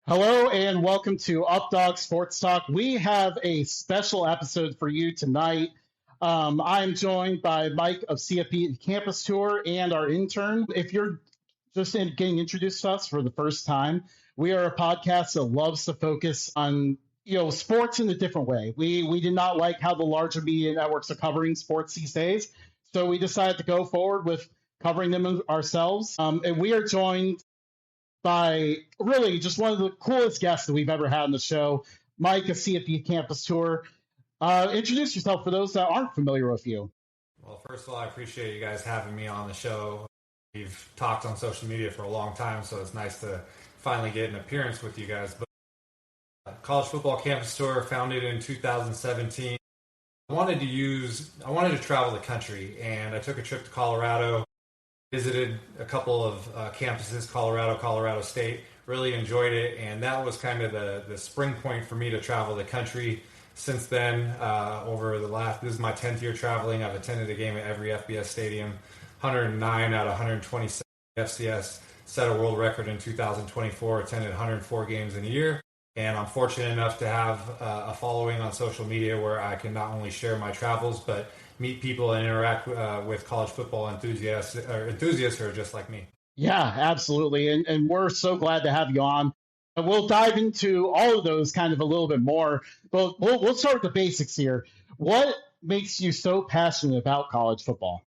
Hello and welcome to Updog Sports Talk. We have a special episode for you tonight. I'm joined by Mike of CFB Campus Tour and our intern. If you're just getting introduced to us for the first time, we are a podcast that loves to focus on sports in a different way. We did not like how the larger media networks are covering sports these days, so we decided to go forward with covering them ourselves. And we are joined by really just one of the coolest guests that we've ever had on the show, Mike of CFB Campus Tour. Introduce yourself for those that aren't familiar with you. Well, first of all, I appreciate you guys having me on the show. We've talked on social media for a long time, so it's nice to finally get an appearance with you guys. But College Football Campus Tour, founded in 2017. I wanted to travel the country, and I took a trip to Colorado. Visited a couple of campuses, Colorado State, really enjoyed it, and that was kind of the spring point for me to travel the country. Since then, this is my 10th year traveling. I've attended a game at every FBS Stadium, 109 out of 127. FCS set a world record in 2024, attended 104 games in a year, and I'm fortunate enough to have a following on social media where I can not only share my travels, but meet people and interact with college football enthusiasts who are just like me. Yeah, absolutely. And we're so glad to have you on. We'll dive into all of those kind of a little bit more, but we'll start with the basics here. What makes you so passionate about college football?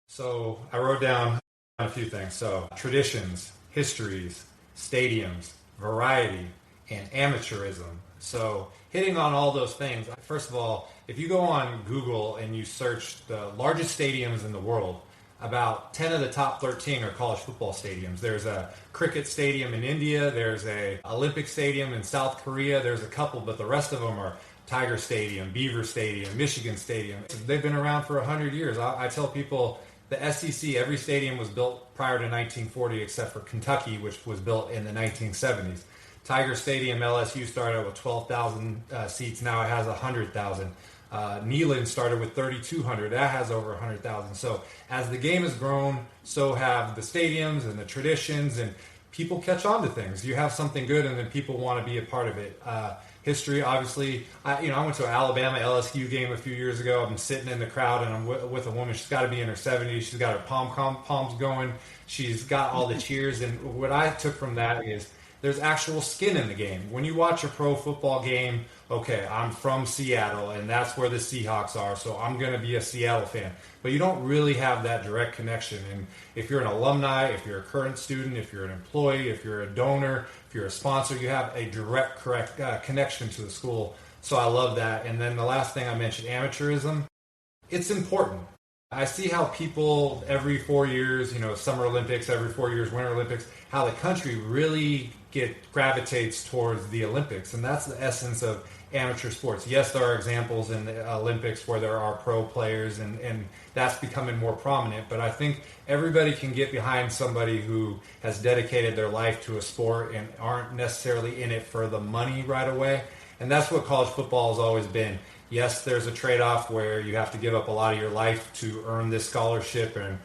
So I wrote down a few things. So traditions, histories, stadiums, variety, and amateurism. So hitting on all those things, first of all, if you go on Google and you search the largest stadiums in the world, about 10 of the top 13 are college football stadiums. There's a cricket stadium in India. There's a Olympic stadium in South Korea. There's a couple, but the rest of them are Tiger Stadium, Beaver Stadium, Michigan Stadium. They've been around for 100 years. I tell people the SEC, every stadium was built prior to 1940 except for Kentucky, which was built in the 1970s. Tiger Stadium, LSU started with 12,000 seats. Now it has 100,000. Neyland started with 3,200. That has over 100,000. So as the game has grown, so have the stadiums and the traditions, and people catch on to things. You have something good, and then people want to be a part of it. History, obviously. I went to an Alabama LSU game a few years ago. I'm sitting in the crowd, and I'm with a woman. She's got to be in her 70s. She's got her palms going. She's got all the cheers. And what I took from that is there's actual skin in the game. When you watch a pro football game, okay, I'm from Seattle, and that's where the Seahawks are, so I'm going to be a Seattle fan. But you don't really have that direct connection. And if you're an alumni, if you're a current student, if you're an employee, if you're a donor, if you're a sponsor, you have a direct connection to the school. So I love that. And then the last thing I mentioned, amateurism. It's important. I see how people every 4 years, Summer Olympics, every 4 years, Winter Olympics, how the country really gravitates towards the Olympics. And that's the essence of amateur sports. Yes, there are examples in the Olympics where there are pro players, and that's becoming more prominent. But I think everybody can get behind somebody who has dedicated their life to a sport and aren't necessarily in it for the money right away. And that's what college football has always been. Yes, there's a trade-off where you have to give up a lot of your life to earn this scholarship, and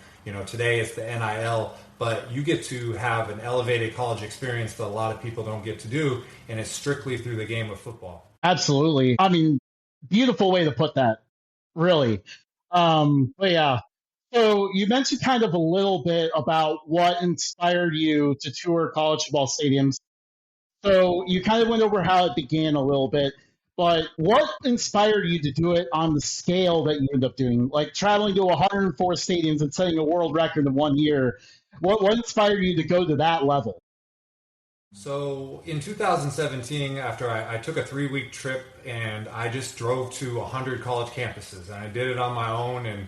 today it's the NIL, but you get to have an elevated college experience that a lot of people don't get to do, and it's strictly through the game of football. Absolutely. I mean, beautiful way to put that, really. But yeah, so you mentioned kind of a little bit about what inspired you to tour college football stadiums. So you kind of went over how it began a little bit. But what inspired you to do it on the scale that you end up doing? Like traveling to 104 stadiums and setting a world record in 1 year. What inspired you to go to that level? So in 2017, after I took a 3-week trip, and I just drove to 100 college campuses, and I did it on my own. And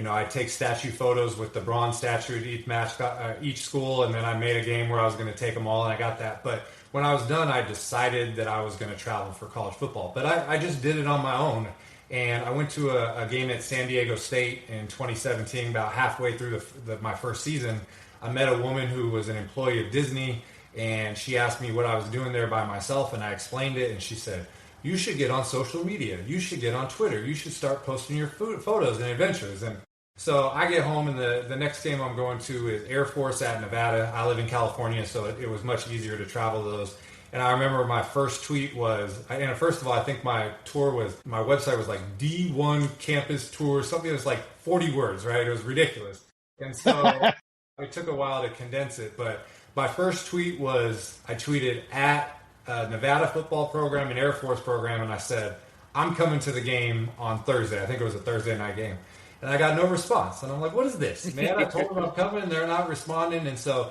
I take statue photos with the bronze statue at each school, and then I made a game where I was going to take them all, and I got that. But when I was done, I decided that I was going to travel for college football. But I just did it on my own, and I went to a game at San Diego State in 2017, about halfway through my first season. I met a woman who was an employee of Disney, and she asked me what I was doing there by myself, and I explained it, and she said, "You should get on social media. You should get on Twitter. You should start posting your photos and adventures." And so I get home, and the next game I'm going to is Air Force at Nevada. I live in California, so it was much easier to travel to those. And I remember my first tweet was, and first of all, I think my website was like D1 Campus Tour, something that was like 40 words, right? It was ridiculous. And so it took a while to condense it. But my first tweet was, I tweeted at Nevada football program and Air Force program, and I said, I'm coming to the game on Thursday. I think it was a Thursday night game. And I got no response. And I'm like, what is this? Man, I told them I'm coming, and they're not responding. And so,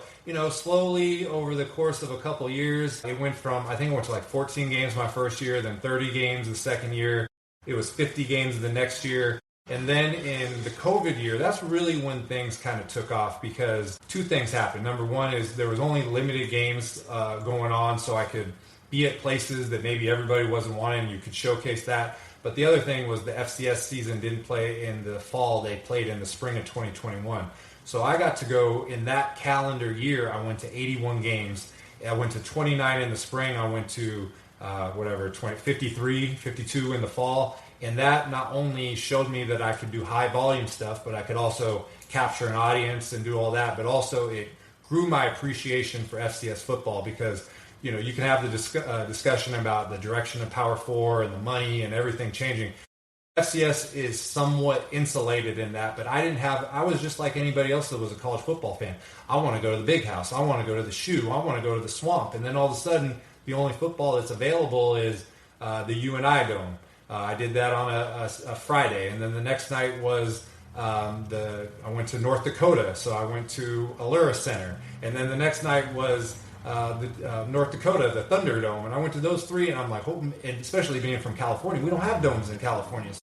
slowly over the course of a couple of years, it went from, I think it went to like 14 games my first year, then 30 games the second year. It was 50 games the next year. And then in the COVID year, that's really when things kind of took off, because two things happened. Number one is there was only limited games going on, so I could be at places that maybe everybody wasn't wanting. You could showcase that. But the other thing was the FCS season didn't play in the fall. They played in the spring of 2021. So I got to go in that calendar year. I went to 81 games. I went to 29 in the spring. I went to 53, 52 in the fall. And that not only showed me that I could do high volume stuff, but I could also capture an audience and do all that. But also it grew my appreciation for FCS football, because you can have the discussion about the direction of Power 4 and the money and everything changing. FCS is somewhat insulated in that, but I was just like anybody else that was a college football fan. I want to go to the Big House. I want to go to the Shoe. I want to go to the Swamp. And then all of a sudden, the only football that's available is the UNI Dome. I did that on a Friday. And then the next night was I went to North Dakota, so I went to Allura Center. And then the next night was North Dakota, the Thunderdome, and I went to those three, and I'm like, and especially being from California, we don't have domes in California. So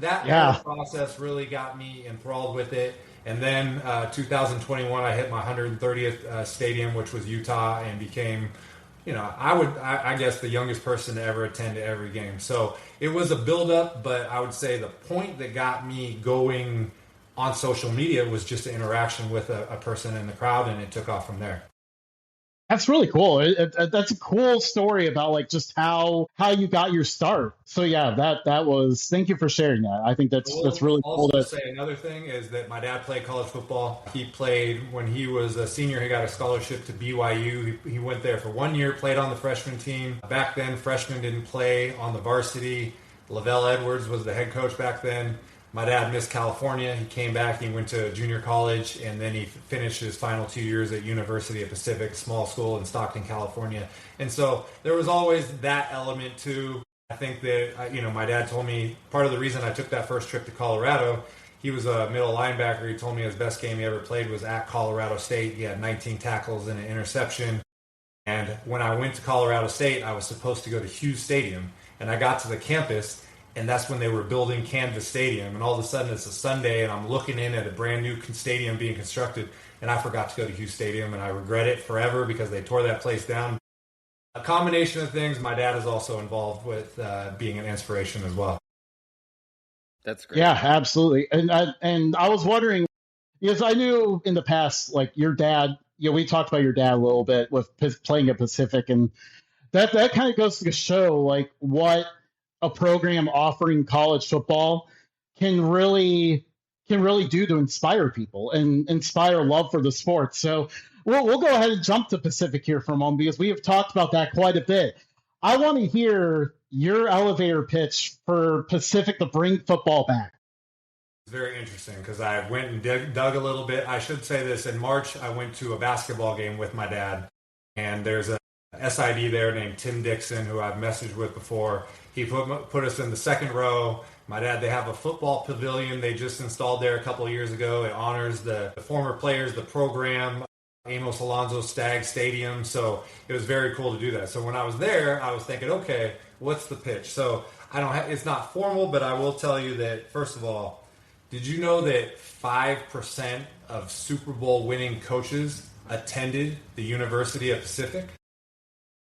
that whole process really got me enthralled with it. And then 2021, I hit my 130th stadium, which was Utah, and became, I guess the youngest person to ever attend to every game. So it was a build-up, but I would say the point that got me going on social media was just an interaction with a person in the crowd, and it took off from there. That's really cool. That's a cool story about like just how you got your start. So yeah, that was. Thank you for sharing that. I think that's really cool. To say another thing is that my dad played college football. He played when he was a senior. He got a scholarship to BYU. He went there for 1 year, played on the freshman team. Back then, freshmen didn't play on the varsity. Lavelle Edwards was the head coach back then. My dad missed California. He came back. He went to junior college, and then he finished his final 2 years at University of Pacific, small school in Stockton, California. And so there was always that element too. I think that, my dad told me part of the reason I took that first trip to Colorado, he was a middle linebacker. He told me his best game he ever played was at Colorado State. He had 19 tackles and an interception. And when I went to Colorado State, I was supposed to go to Hughes Stadium, and I got to the campus, and that's when they were building Canvas Stadium. And all of a sudden it's a Sunday, and I'm looking in at a brand new stadium being constructed, and I forgot to go to Hughes Stadium, and I regret it forever because they tore that place down. A combination of things. My dad is also involved with being an inspiration as well. That's great. Yeah, absolutely. And I was wondering, because I knew in the past, like your dad, we talked about your dad a little bit with playing at Pacific, and that kind of goes to show like what a program offering college football can really do to inspire people and inspire love for the sport. So we'll go ahead and jump to Pacific here for a moment, because we have talked about that quite a bit. I want to hear your elevator pitch for Pacific to bring football back. It's very interesting because I went and dug a little bit. I should say this. In March, I went to a basketball game with my dad, and there's a SID there named Tim Dixon, who I've messaged with before. He put us in the second row. My dad, they have a football pavilion they just installed there a couple of years ago. It honors the former players, the program, Amos Alonzo Stagg Stadium. So it was very cool to do that. So when I was there, I was thinking, okay, what's the pitch? So it's not formal, but I will tell you that, first of all, did you know that 5% of Super Bowl winning coaches attended the University of Pacific?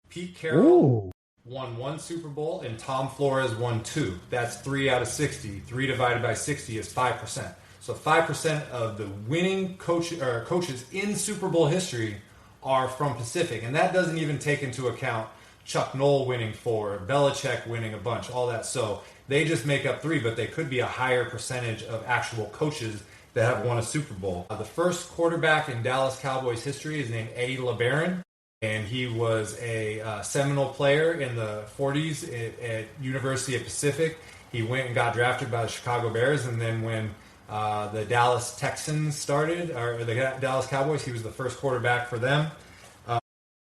Pete Carroll won 1 Super Bowl, and Tom Flores won 2. That's 3 out of 60. 3 divided by 60 is 5%. So 5% of the winning coaches in Super Bowl history are from Pacific. And that doesn't even take into account Chuck Noll winning 4, Belichick winning a bunch, all that. So they just make up 3, but they could be a higher percentage of actual coaches that have won a Super Bowl. The first quarterback in Dallas Cowboys history is named Eddie LeBaron. and he was a seminal player in the 40s at University of Pacific. He went and got drafted by the Chicago Bears, and then when the Dallas Texans started, or the Dallas Cowboys, he was the first quarterback for them.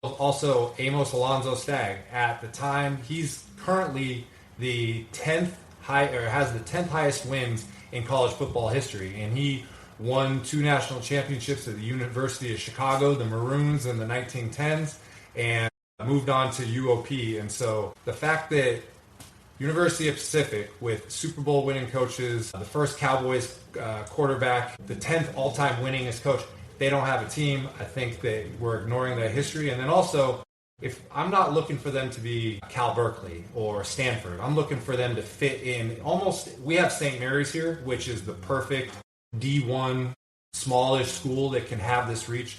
Also, Amos Alonzo Stagg. At the time, he's currently the 10th has the 10th highest wins in college football history, and he won 2 national championships at the University of Chicago, the Maroons, in the 1910s, and moved on to UOP. And so the fact that University of Pacific, with Super Bowl winning coaches, the first Cowboys quarterback, the 10th all-time winningest coach, they don't have a team. I think that we're ignoring that history. And then also, if I'm not looking for them to be Cal Berkeley or Stanford, I'm looking for them to fit in we have St. Mary's here, which is the perfect D1 smallish school that can have this reach.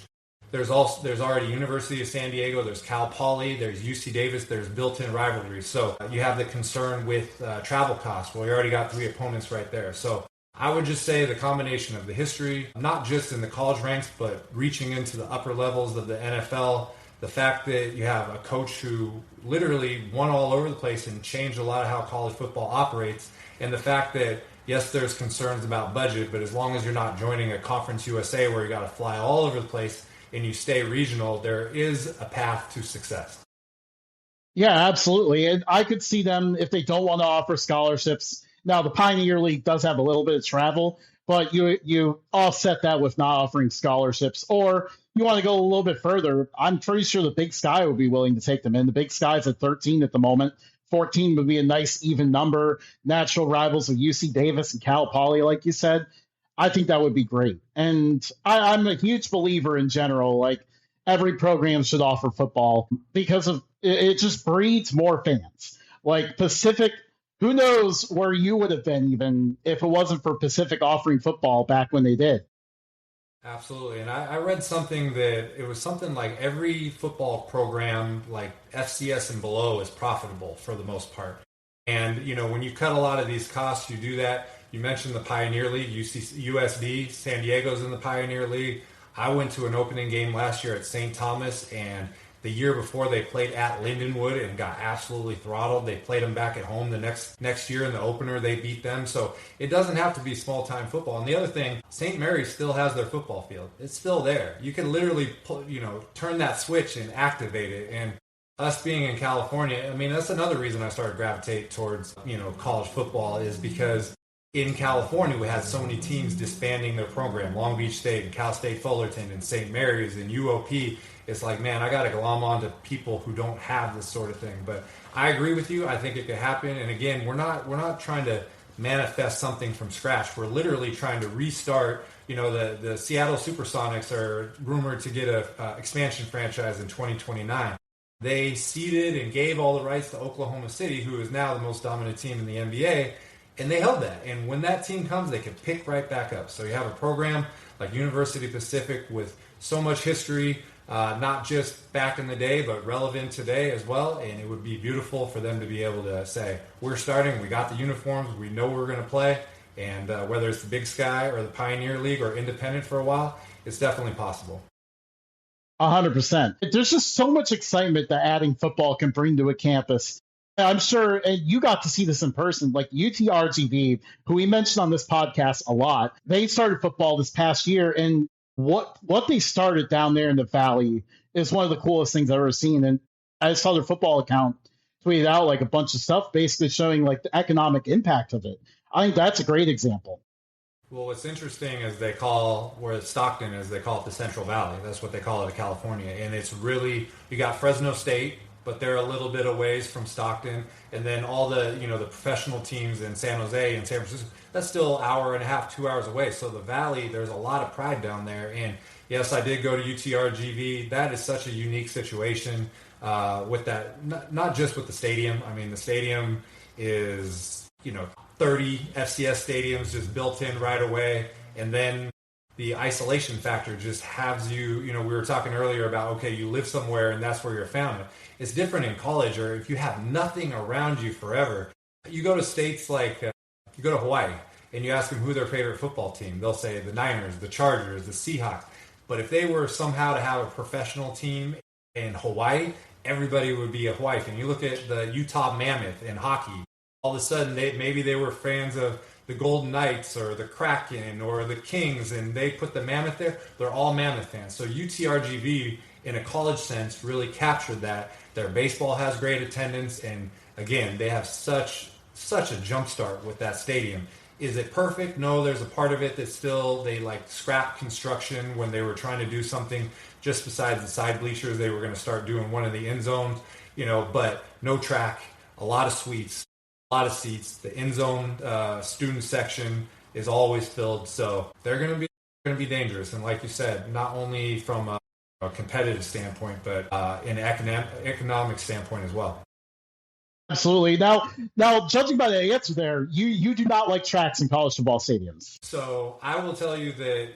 There's already University of San Diego, there's Cal Poly, there's UC Davis, there's built-in rivalry. So you have the concern with travel costs. Well, you already got 3 opponents right there. So I would just say the combination of the history, not just in the college ranks, but reaching into the upper levels of the NFL, the fact that you have a coach who literally won all over the place and changed a lot of how college football operates, and the fact that, yes, there's concerns about budget, but as long as you're not joining a Conference USA where you got to fly all over the place and you stay regional, there is a path to success. Yeah, absolutely. And I could see them, if they don't want to offer scholarships. Now, the Pioneer League does have a little bit of travel, but you offset that with not offering scholarships. Or you want to go a little bit further, I'm pretty sure the Big Sky would be willing to take them in. The Big Sky's at 13 at the moment. 14 would be a nice even number. Natural rivals of UC Davis and Cal Poly, like you said. I think that would be great. And I'm a huge believer in general, like every program should offer football because of it just breeds more fans. Like Pacific, who knows where you would have been even if it wasn't for Pacific offering football back when they did. Absolutely. And I read something that it was something like every football program, like FCS and below, is profitable for the most part. And, when you cut a lot of these costs, you do that. You mentioned the Pioneer League, USD, San Diego's in the Pioneer League. I went to an opening game last year at St. Thomas, and the year before they played at Lindenwood and got absolutely throttled. They played them back at home the next year in the opener. They beat them. So it doesn't have to be small-time football. And the other thing, St. Mary's still has their football field. It's still there. You can literally turn that switch and activate it. And us being in California, I mean, that's another reason I started gravitate towards, college football, is because in California, we had so many teams disbanding their program. Long Beach State and Cal State Fullerton and St. Mary's and UOP. It's like, man, I got to glom on to people who don't have this sort of thing. But I agree with you. I think it could happen. And again, we're not trying to manifest something from scratch. We're literally trying to restart. The Seattle Supersonics are rumored to get a expansion franchise in 2029. They ceded and gave all the rights to Oklahoma City, who is now the most dominant team in the NBA. And they held that. And when that team comes, they can pick right back up. So you have a program like University Pacific with so much history, not just back in the day, but relevant today as well. And it would be beautiful for them to be able to say, we're starting, we got the uniforms, we know we're going to play. And whether it's the Big Sky or the Pioneer League or independent for a while, it's definitely possible. 100%. There's just so much excitement that adding football can bring to a campus. I'm sure, and you got to see this in person, like UTRGV, who we mentioned on this podcast a lot. They started football this past year, and what they started down there in the Valley is one of the coolest things I've ever seen. And I saw their football account tweeted out like a bunch of stuff basically showing like the economic impact of it. I think that's a great example. Well, what's interesting is they call Stockton is they call it the Central Valley. That's what they call it in California. And it's really, you got Fresno State, but they're a little bit of ways from Stockton. And then all the, the professional teams in San Jose and San Francisco, that's still an hour and a half, 2 hours away. So the Valley, there's a lot of pride down there. And yes, I did go to UTRGV. That is such a unique situation with that, not just with the stadium. I mean, the stadium is, 30 FCS stadiums just built in right away. And then the isolation factor just has you, we were talking earlier about, okay, you live somewhere and that's where you're found. It's different in college, or if you have nothing around you forever. You go to states like, you go to Hawaii and you ask them who their favorite football team. They'll say the Niners, the Chargers, the Seahawks. But if they were somehow to have a professional team in Hawaii, everybody would be a Hawaii fan. You look at the Utah Mammoth in hockey, all of a sudden maybe they were fans of the Golden Knights or the Kraken or the Kings, and they put the Mammoth there. They're all Mammoth fans. So UTRGV, in a college sense, really captured that. Their baseball has great attendance, and again, they have such a jump start with that stadium. Is it perfect? No, there's a part of it that still they like scrapped construction when they were trying to do something just besides the side bleachers. They were going to start doing one of the end zones, but no track, a lot of suites, a lot of seats. The end zone student section is always filled, so they're going to be dangerous. And like you said, not only from a competitive standpoint, but in an economic standpoint as well. Absolutely. Now, judging by the answer there, you do not like tracks in college football stadiums. So I will tell you that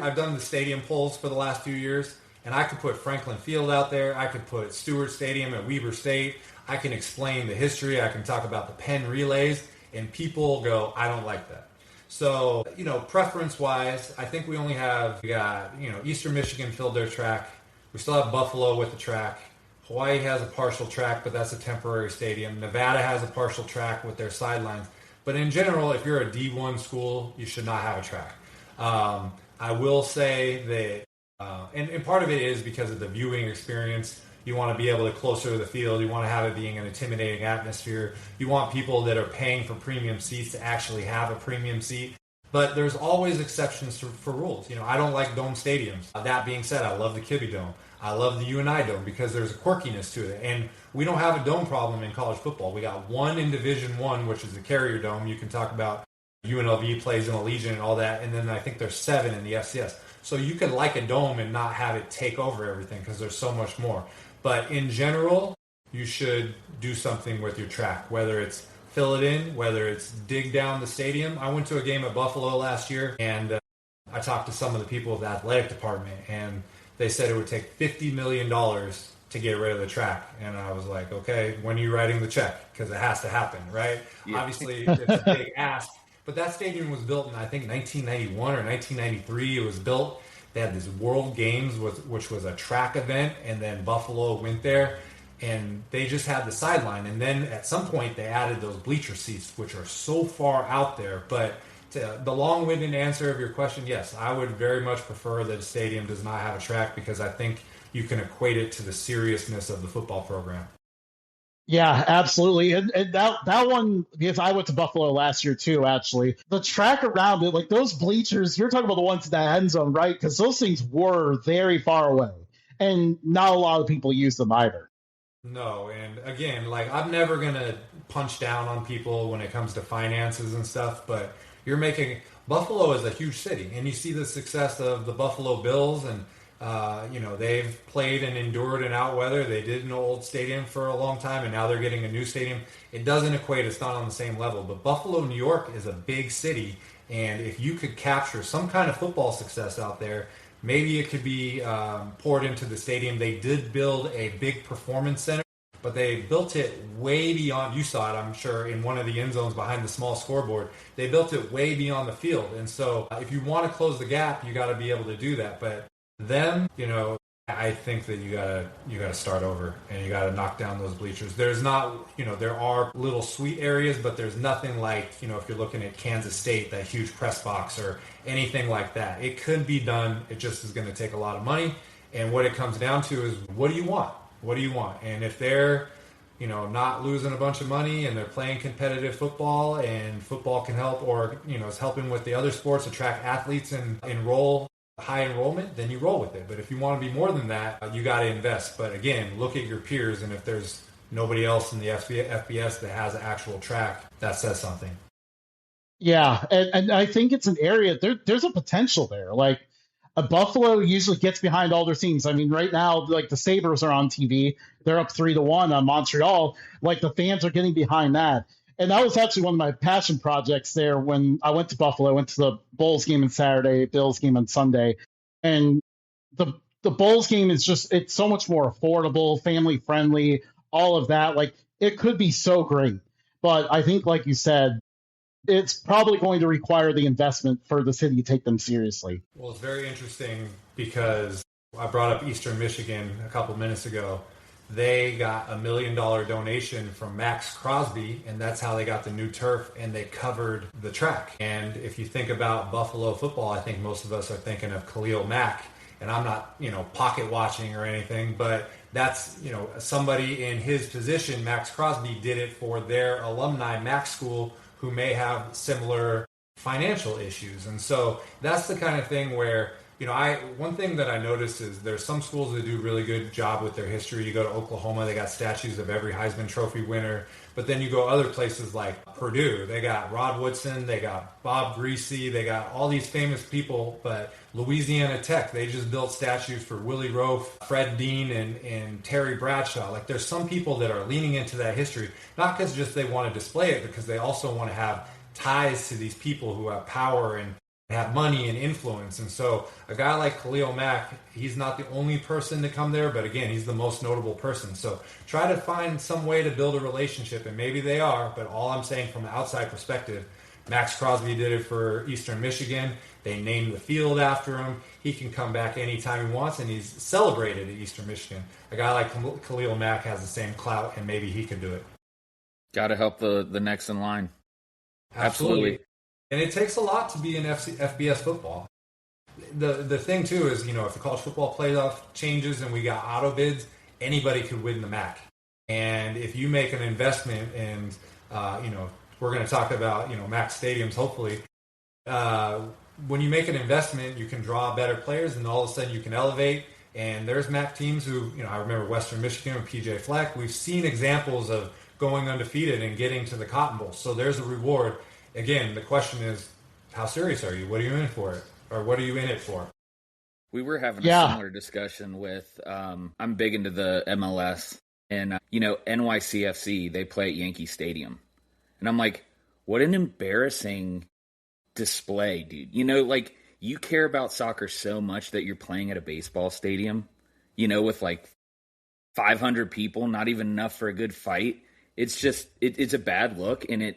I've done the stadium polls for the last few years, and I could put Franklin Field out there. I could put Stewart Stadium at Weber State. I can explain the history. I can talk about the Penn relays, and people go, I don't like that. So, preference-wise, I think we got Eastern Michigan filled their track. We still have Buffalo with the track. Hawaii has a partial track, but that's a temporary stadium. Nevada has a partial track with their sidelines. But in general, if you're a D1 school, you should not have a track. I will say that, and part of it is because of the viewing experience. You want to be able to closer to the field. You want to have it being an intimidating atmosphere. You want people that are paying for premium seats to actually have a premium seat. But there's always exceptions for rules. I don't like dome stadiums. That being said, I love the Kibbe Dome. I love the UNI Dome because there's a quirkiness to it. And we don't have a dome problem in college football. We got one in Division I, which is the Carrier Dome. You can talk about UNLV plays in Allegiant and all that. And then I think there's 7 in the FCS. So you can like a dome and not have it take over everything because there's so much more. But in general, you should do something with your track, whether it's fill it in, whether it's dig down the stadium. I went to a game at Buffalo last year, and I talked to some of the people of the athletic department, and they said it would take $50 million to get rid of the track. And I was like, okay, when are you writing the check? Because it has to happen, right? Yeah. Obviously, it's a big ask. But that stadium was built in, I think, 1991 or 1993. It was built. They had these World Games, which was a track event, and then Buffalo went there, and they just had the sideline. And then at some point, they added those bleacher seats, which are so far out there. But to the long-winded answer of your question, yes, I would very much prefer that a stadium does not have a track because I think you can equate it to the seriousness of the football program. Yeah, absolutely. And that one, because I went to Buffalo last year too, actually. The track around it, like those bleachers, you're talking about the ones in that end zone, right? Because those things were very far away. And not a lot of people use them either. No, and again, like I'm never going to punch down on people when it comes to finances and stuff, but Buffalo is a huge city, and you see the success of the Buffalo Bills, and they've played and endured in out weather. They did an old stadium for a long time, and now they're getting a new stadium. It doesn't equate. It's not on the same level. But Buffalo, New York is a big city, and if you could capture some kind of football success out there, maybe it could be poured into the stadium. They did build a big performance center, but they built it way beyond. You saw it, I'm sure, in one of the end zones behind the small scoreboard. They built it way beyond the field. And so if you want to close the gap, you got to be able to do that. But I think that you gotta start over and you gotta knock down those bleachers. There's not, there are little sweet areas, but there's nothing like, if you're looking at Kansas State, that huge press box or anything like that. It could be done. It just is going to take a lot of money. And what it comes down to is, what do you want? What do you want? And if they're, not losing a bunch of money and they're playing competitive football and football can help, or, is helping with the other sports, attract athletes and enroll high enrollment, then you roll with it. But if you want to be more than that, you got to invest. But again, look at your peers, and if there's nobody else in the FBS that has an actual track, that says something. Yeah, and I think it's an area, there's a potential there. Like, Buffalo usually gets behind all their teams. I mean, right now, like the Sabres are on TV. They're up 3-1 on Montreal. Like, the fans are getting behind that. And that was actually one of my passion projects there when I went to Buffalo. I went to the Bulls game on Saturday, Bills game on Sunday. And the Bulls game is it's so much more affordable, family friendly, all of that. Like, it could be so great. But I think, like you said, it's probably going to require the investment for the city to take them seriously. Well, it's very interesting because I brought up Eastern Michigan a couple minutes ago. They got $1 million donation from Max Crosby, and that's how they got the new turf, and they covered the track. And if you think about Buffalo football, I think most of us are thinking of Khalil Mack, and I'm not, pocket watching or anything, but that's, somebody in his position. Max Crosby did it for their alumni, Max School, who may have similar financial issues. And so that's the kind of thing where, one thing that I noticed is there's some schools that do a really good job with their history. You go to Oklahoma, they got statues of every Heisman Trophy winner. But then you go other places like Purdue, they got Rod Woodson, they got Bob Greasy, they got all these famous people. But Louisiana Tech, they just built statues for Willie Roaf, Fred Dean, and Terry Bradshaw. Like, there's some people that are leaning into that history, not because just they want to display it, because they also want to have ties to these people who have power and have money and influence. And so a guy like Khalil Mack, he's not the only person to come there, but again, he's the most notable person. So try to find some way to build a relationship, and maybe they are, but all I'm saying from an outside perspective, Max Crosby did it for Eastern Michigan. They named the field after him. He can come back anytime he wants, and he's celebrated at Eastern Michigan. A guy like Khalil Mack has the same clout, and maybe he can do it. Got to help the next in line. Absolutely. And it takes a lot to be in FBS football. The thing, too, is, if the college football playoff changes and we got auto bids, anybody could win the MAC. And if you make an investment in, we're going to talk about, MAC stadiums, hopefully. When you make an investment, you can draw better players, and all of a sudden you can elevate. And there's MAC teams who, I remember Western Michigan and PJ Fleck. We've seen examples of going undefeated and getting to the Cotton Bowl. So there's a reward. Again, the question is, how serious are you? What are you in for it? Or what are you in it for? We were having a similar discussion with, I'm big into the MLS, and, NYCFC, they play at Yankee Stadium. And I'm like, what an embarrassing display, dude. You care about soccer so much that you're playing at a baseball stadium, with like 500 people, not even enough for a good fight. It's just, it's a bad look, and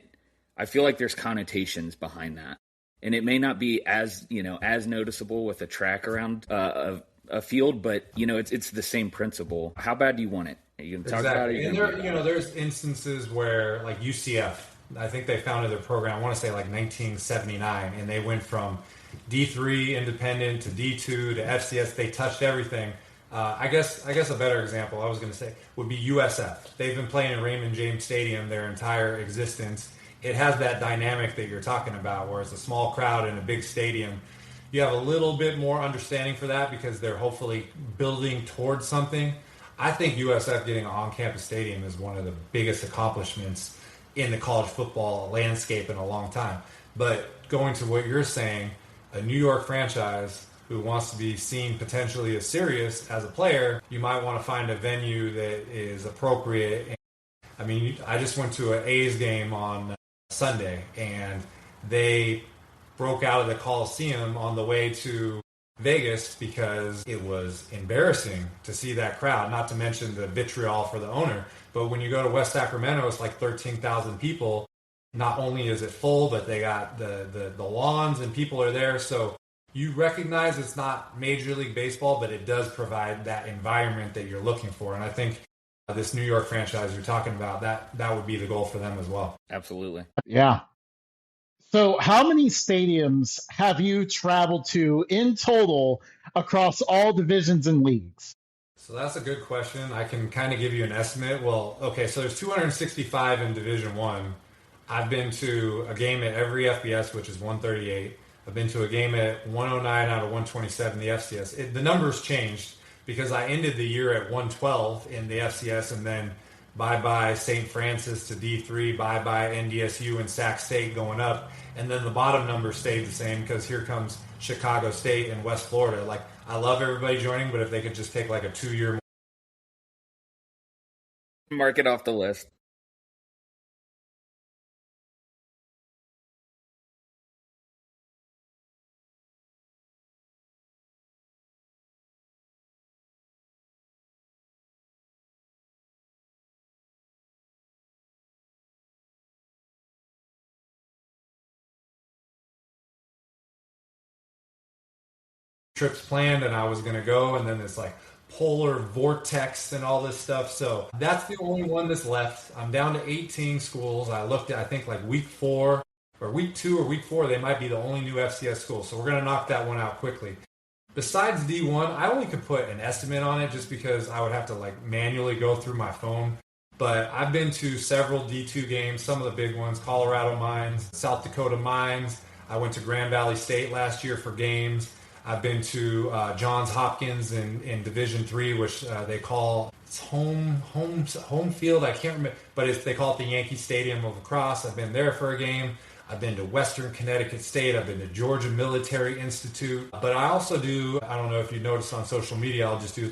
I feel like there's connotations behind that. And it may not be as noticeable with a track around a field, but, it's the same principle. How bad do you want it? Are you going to talk about it? And there's instances where, like UCF, I think they founded their program, I want to say like 1979, and they went from D3 independent to D2 to FCS. They touched everything. I guess a better example I was going to say would be USF. They've been playing in Raymond James Stadium their entire existence. It has that dynamic that you're talking about, where it's a small crowd in a big stadium. You have a little bit more understanding for that because they're hopefully building towards something. I think USF getting an on-campus stadium is one of the biggest accomplishments in the college football landscape in a long time. But going to what you're saying, a New York franchise who wants to be seen potentially as serious as a player, you might want to find a venue that is appropriate. I mean, I just went to an A's game on Sunday, and they broke out of the Coliseum on the way to Vegas because it was embarrassing to see that crowd, not to mention the vitriol for the owner. But when you go to West Sacramento, it's like 13,000 people. Not only is it full, but they got the lawns and people are there. So you recognize it's not Major League Baseball, but it does provide that environment that you're looking for. And I think this New York franchise you're talking about, that would be the goal for them as well. Absolutely. Yeah. So how many stadiums have you traveled to in total across all divisions and leagues? So that's a good question. I can kind of give you an estimate. Well, okay, so there's 265 in Division One. I've been to a game at every FBS, which is 138. I've been to a game at 109 out of 127, the FCS. The numbers changed because I ended the year at 112 in the FCS, and then bye-bye St. Francis to D3, bye-bye NDSU and Sac State going up. And then the bottom number stayed the same because here comes Chicago State and West Florida. Like, I love everybody joining, but if they could just take like a 2-year mark it off the list. trips planned and I was going to go, and then it's like polar vortex and all this stuff. So that's the only one that's left. I'm down to 18 schools. I looked at, I think like week 4 or week 2 or week 4, they might be the only new FCS school. So we're going to knock that one out quickly. Besides D1, I only could put an estimate on it just because I would have to like manually go through my phone. But I've been to several D2 games, some of the big ones, Colorado Mines, South Dakota Mines. I went to Grand Valley State last year for games. I've been to Johns Hopkins in Division III, which they call it's home field. I can't remember, but they call it the Yankee Stadium of Lacrosse. I've been there for a game. I've been to Western Connecticut State. I've been to Georgia Military Institute. But I also do, I don't know if you noticed on social media, I'll just do,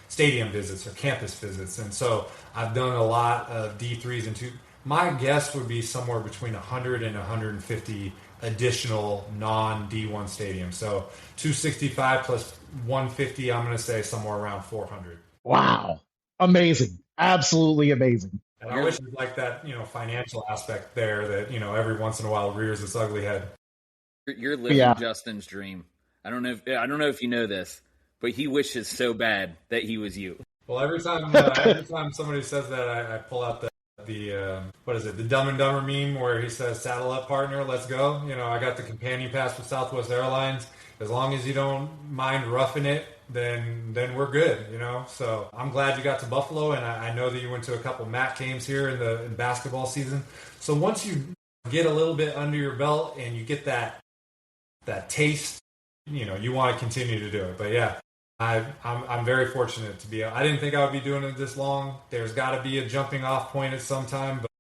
stadium visits or campus visits. And so I've done a lot of D3s and 2. My guess would be somewhere between 100 and 150 additional non-D1 stadiums. So 265 plus 150, I'm going to say somewhere around 400. Wow. Amazing. Absolutely amazing. And I wish it was like that, financial aspect there that, every once in a while rears its ugly head. You're living Justin's dream. I don't know if you know this, but he wishes so bad that he was you. Well, every time somebody says that, I pull out the what is it? The Dumb and Dumber meme where he says, "Saddle up, partner, let's go." I got the companion pass with Southwest Airlines. As long as you don't mind roughing it, then we're good, So I'm glad you got to Buffalo, and I know that you went to a couple MAC games here in basketball season. So once you get a little bit under your belt and you get that taste, you want to continue to do it. But yeah, I'm very fortunate to be. I didn't think I would be doing it this long. There's got to be a jumping off point at some time, but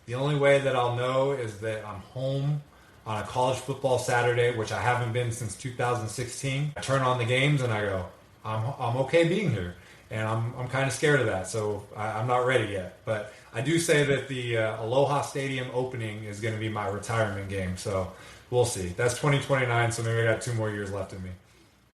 the only way that I'll know is that I'm home on a college football Saturday, which I haven't been since 2016. I turn on the games and I go, I'm okay being here, and I'm kind of scared of that, so I'm not ready yet. But I do say that the Aloha Stadium opening is going to be my retirement game, so we'll see. That's 2029, so maybe I got 2 more years left in me.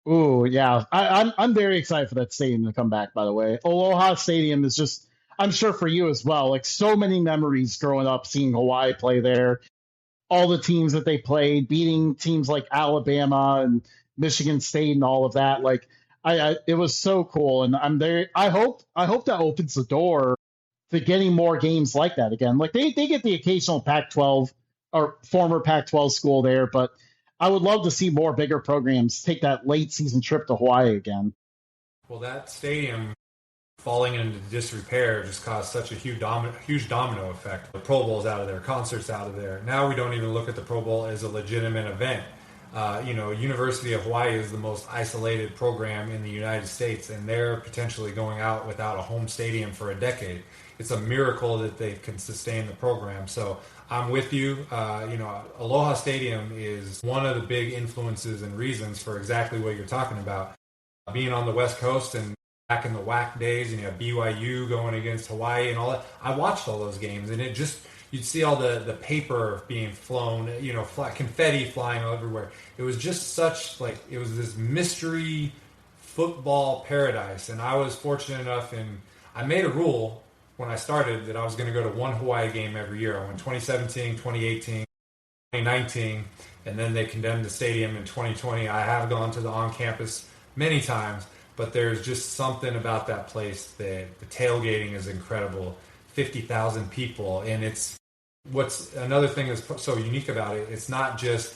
Ooh, yeah. I'm very excited for that stadium to come back, by the way. Aloha Stadium is just, I'm sure for you as well, like so many memories growing up seeing Hawaii play there. All the teams that they played, beating teams like Alabama and Michigan State and all of that. Like, it was so cool. And I'm there. I hope that opens the door to getting more games like that again. Like they get the occasional Pac-12 or former Pac-12 school there, but I would love to see more bigger programs take that late season trip to Hawaii again. Well, that stadium falling into disrepair just caused such a huge domino effect. The Pro Bowl's out of there, concerts out of there. Now we don't even look at the Pro Bowl as a legitimate event. University of Hawaii is the most isolated program in the United States, and they're potentially going out without a home stadium for a decade. It's a miracle that they can sustain the program. So I'm with you. Aloha Stadium is one of the big influences and reasons for exactly what you're talking about. Being on the West Coast and back in the WAC days, and you have BYU going against Hawaii and all that. I watched all those games, and you'd see all the paper being flown, confetti flying everywhere. It was just it was this mystery football paradise. And I was fortunate enough, and I made a rule when I started that I was going to go to one Hawaii game every year. I went 2017, 2018, 2019, and then they condemned the stadium in 2020. I have gone to the on-campus many times, but there's just something about that place that the tailgating is incredible. 50,000 people, and what's another thing that's so unique about it. It's not just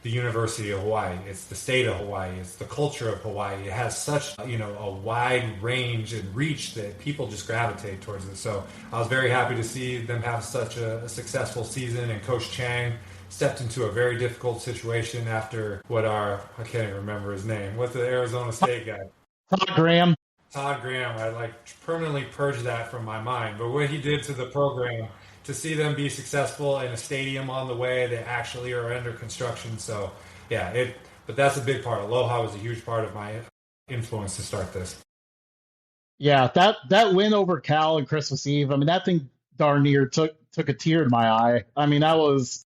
the University of Hawaii; it's the state of Hawaii. It's the culture of Hawaii. It has such a wide range and reach that people just gravitate towards it. So I was very happy to see them have such a successful season, and Coach Chang stepped into a very difficult situation after I can't even remember his name. What's the Arizona State guy? Todd Graham. I permanently purged that from my mind. But what he did to the program, to see them be successful in a stadium on the way, they actually are under construction. So yeah, but that's a big part. Aloha was a huge part of my influence to start this. Yeah, that win over Cal on Christmas Eve, I mean, that thing darn near took a tear in my eye. I mean, that was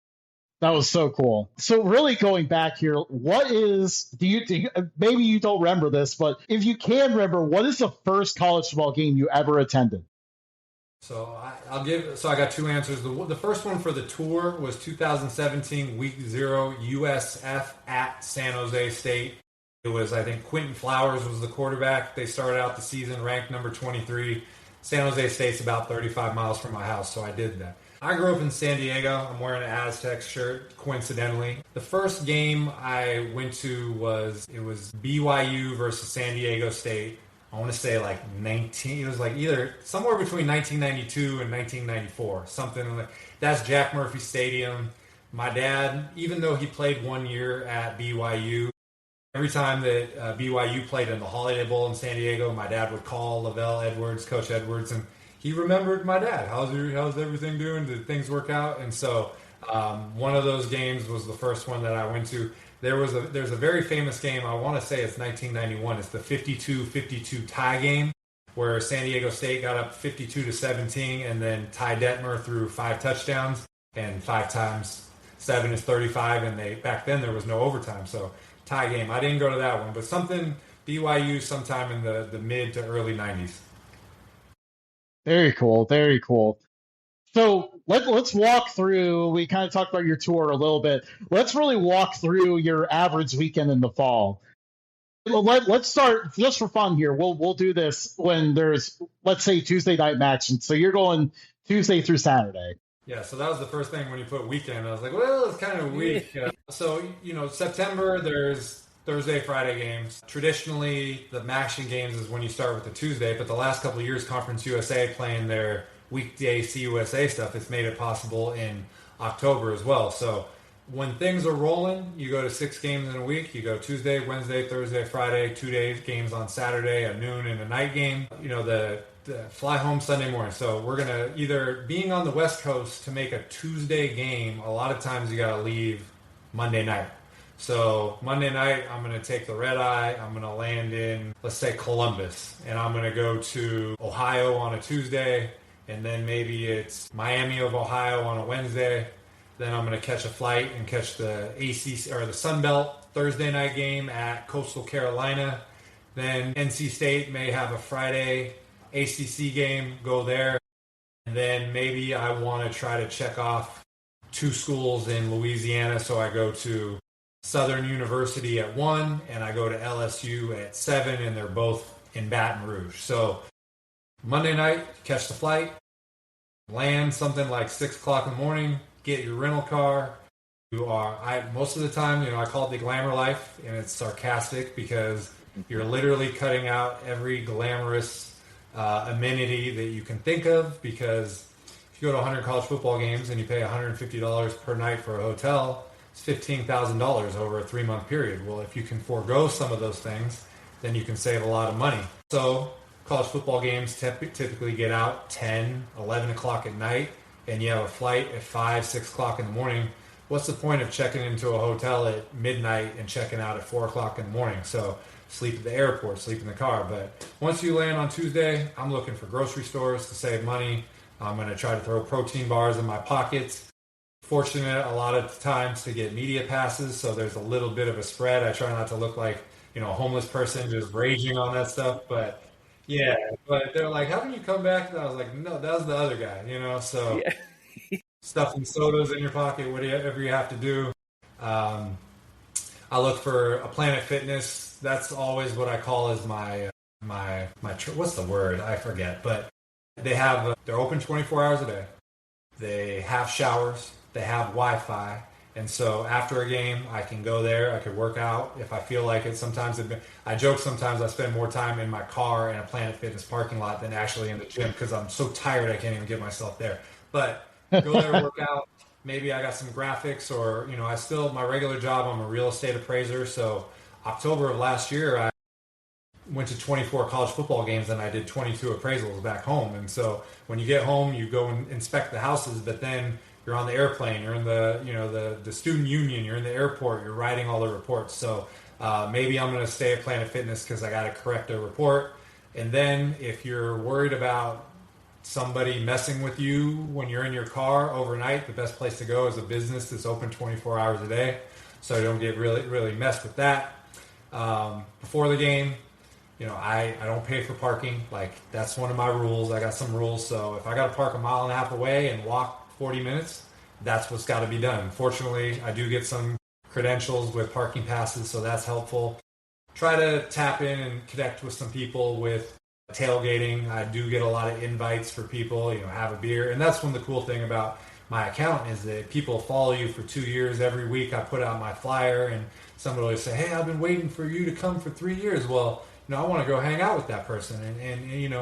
so cool. So really going back here, do you maybe you don't remember this, but if you can remember, what is the first college football game you ever attended? So I got 2 answers. The first one for the tour was 2017 Week 0 USF at San Jose State. It was, I think, Quentin Flowers was the quarterback. They started out the season ranked number 23. San Jose State's about 35 miles from my house, so I did that. I grew up in San Diego. I'm wearing an Aztecs shirt, coincidentally. The first game I went to was BYU versus San Diego State. I want to say it was like either somewhere between 1992 and 1994, something like that's Jack Murphy Stadium. My dad, even though he played 1 year at BYU, every time that BYU played in the Holiday Bowl in San Diego, my dad would call Lavelle Edwards, Coach Edwards, and he remembered my dad. How's everything doing? Did things work out? And so one of those games was the first one that I went to. There's a very famous game. I want to say it's 1991. It's the 52-52 tie game where San Diego State got up 52-17, and then Ty Detmer threw 5 touchdowns, and 5 times 7 is 35, and back then there was no overtime, so tie game. I didn't go to that one, but something BYU sometime in the mid to early 90s. Very cool. Very cool. So let's walk through. We kind of talked about your tour a little bit. Let's really walk through your average weekend in the fall. Let's start just for fun here. We'll do this when there's, let's say, Tuesday night match. And so you're going Tuesday through Saturday. Yeah, so that was the first thing when you put weekend. I was like, well, it's kind of weak. So, September, there's Thursday, Friday games. Traditionally, the MACtion games is when you start with the Tuesday, but the last couple of years, Conference USA playing their weekday CUSA stuff, it's made it possible in October as well. So when things are rolling, you go to 6 games in a week. You go Tuesday, Wednesday, Thursday, Friday, 2 days games on Saturday, a noon and a night game. The fly home Sunday morning. So we're going to either, being on the West Coast, to make a Tuesday game, a lot of times you got to leave Monday night. So Monday night, I'm going to take the red eye. I'm going to land in, let's say, Columbus. And I'm going to go to Ohio on a Tuesday. And then maybe it's Miami of Ohio on a Wednesday. Then I'm going to catch a flight and catch the ACC or the Sun Belt Thursday night game at Coastal Carolina. Then NC State may have a Friday ACC game, go there. And then maybe I want to try to check off 2 schools in Louisiana. So I go to Southern University at 1 and I go to LSU at 7, and they're both in Baton Rouge. So Monday night, catch the flight, land something like 6 o'clock in the morning, get your rental car. Most of the time, I call it the glamour life, and it's sarcastic because you're literally cutting out every glamorous amenity that you can think of, because if you go to 100 college football games and you pay $150 per night for a hotel, it's $15,000 over a 3-month period. Well, if you can forego some of those things, then you can save a lot of money. So college football games typically get out 10, 11 o'clock at night, and you have a flight at 5, 6 o'clock in the morning. What's the point of checking into a hotel at midnight and checking out at 4 o'clock in the morning? So sleep at the airport, sleep in the car. But once you land on Tuesday, I'm looking for grocery stores to save money. I'm going to try to throw protein bars in my pockets. Fortunate a lot of times to get media passes, so there's a little bit of a spread. I try not to look like, a homeless person just raging on that stuff. But yeah, but they're like, haven't you come back? And I was like, no, that was the other guy, so yeah. Stuffing sodas in your pocket, whatever you have to do. I look for a Planet Fitness. That's always what I call as my what's the word? I forget. But they're open 24 hours a day. They have showers. They have Wi-Fi. And so after a game, I can go there. I could work out if I feel like it. I joke sometimes I spend more time in my car in a Planet Fitness parking lot than actually in the gym because I'm so tired I can't even get myself there. But go there, work out. Maybe I got some graphics, or, my regular job, I'm a real estate appraiser. So October of last year, I went to 24 college football games and I did 22 appraisals back home. And so when you get home, you go and inspect the houses, but then you're on the airplane, you're in the student union, you're in the airport, you're writing all the reports. So maybe I'm going to stay at Planet Fitness because I got to correct a report. And then if you're worried about somebody messing with you when you're in your car overnight, the best place to go is a business that's open 24 hours a day, so you don't get really, really messed with that. Before the game, I don't pay for parking. Like, that's one of my rules. I got some rules. So if I got to park a mile and a half away and walk 40 minutes, that's what's got to be done. Fortunately, I do get some credentials with parking passes, so that's helpful. try to tap in and connect with some people with tailgating. I do get a lot of invites for people, have a beer. And that's one of the cool thing about my account is that people follow you for 2 years. Every week I put out my flyer and somebody will say, hey, I've been waiting for you to come for 3 years. Well, I want to go hang out with that person and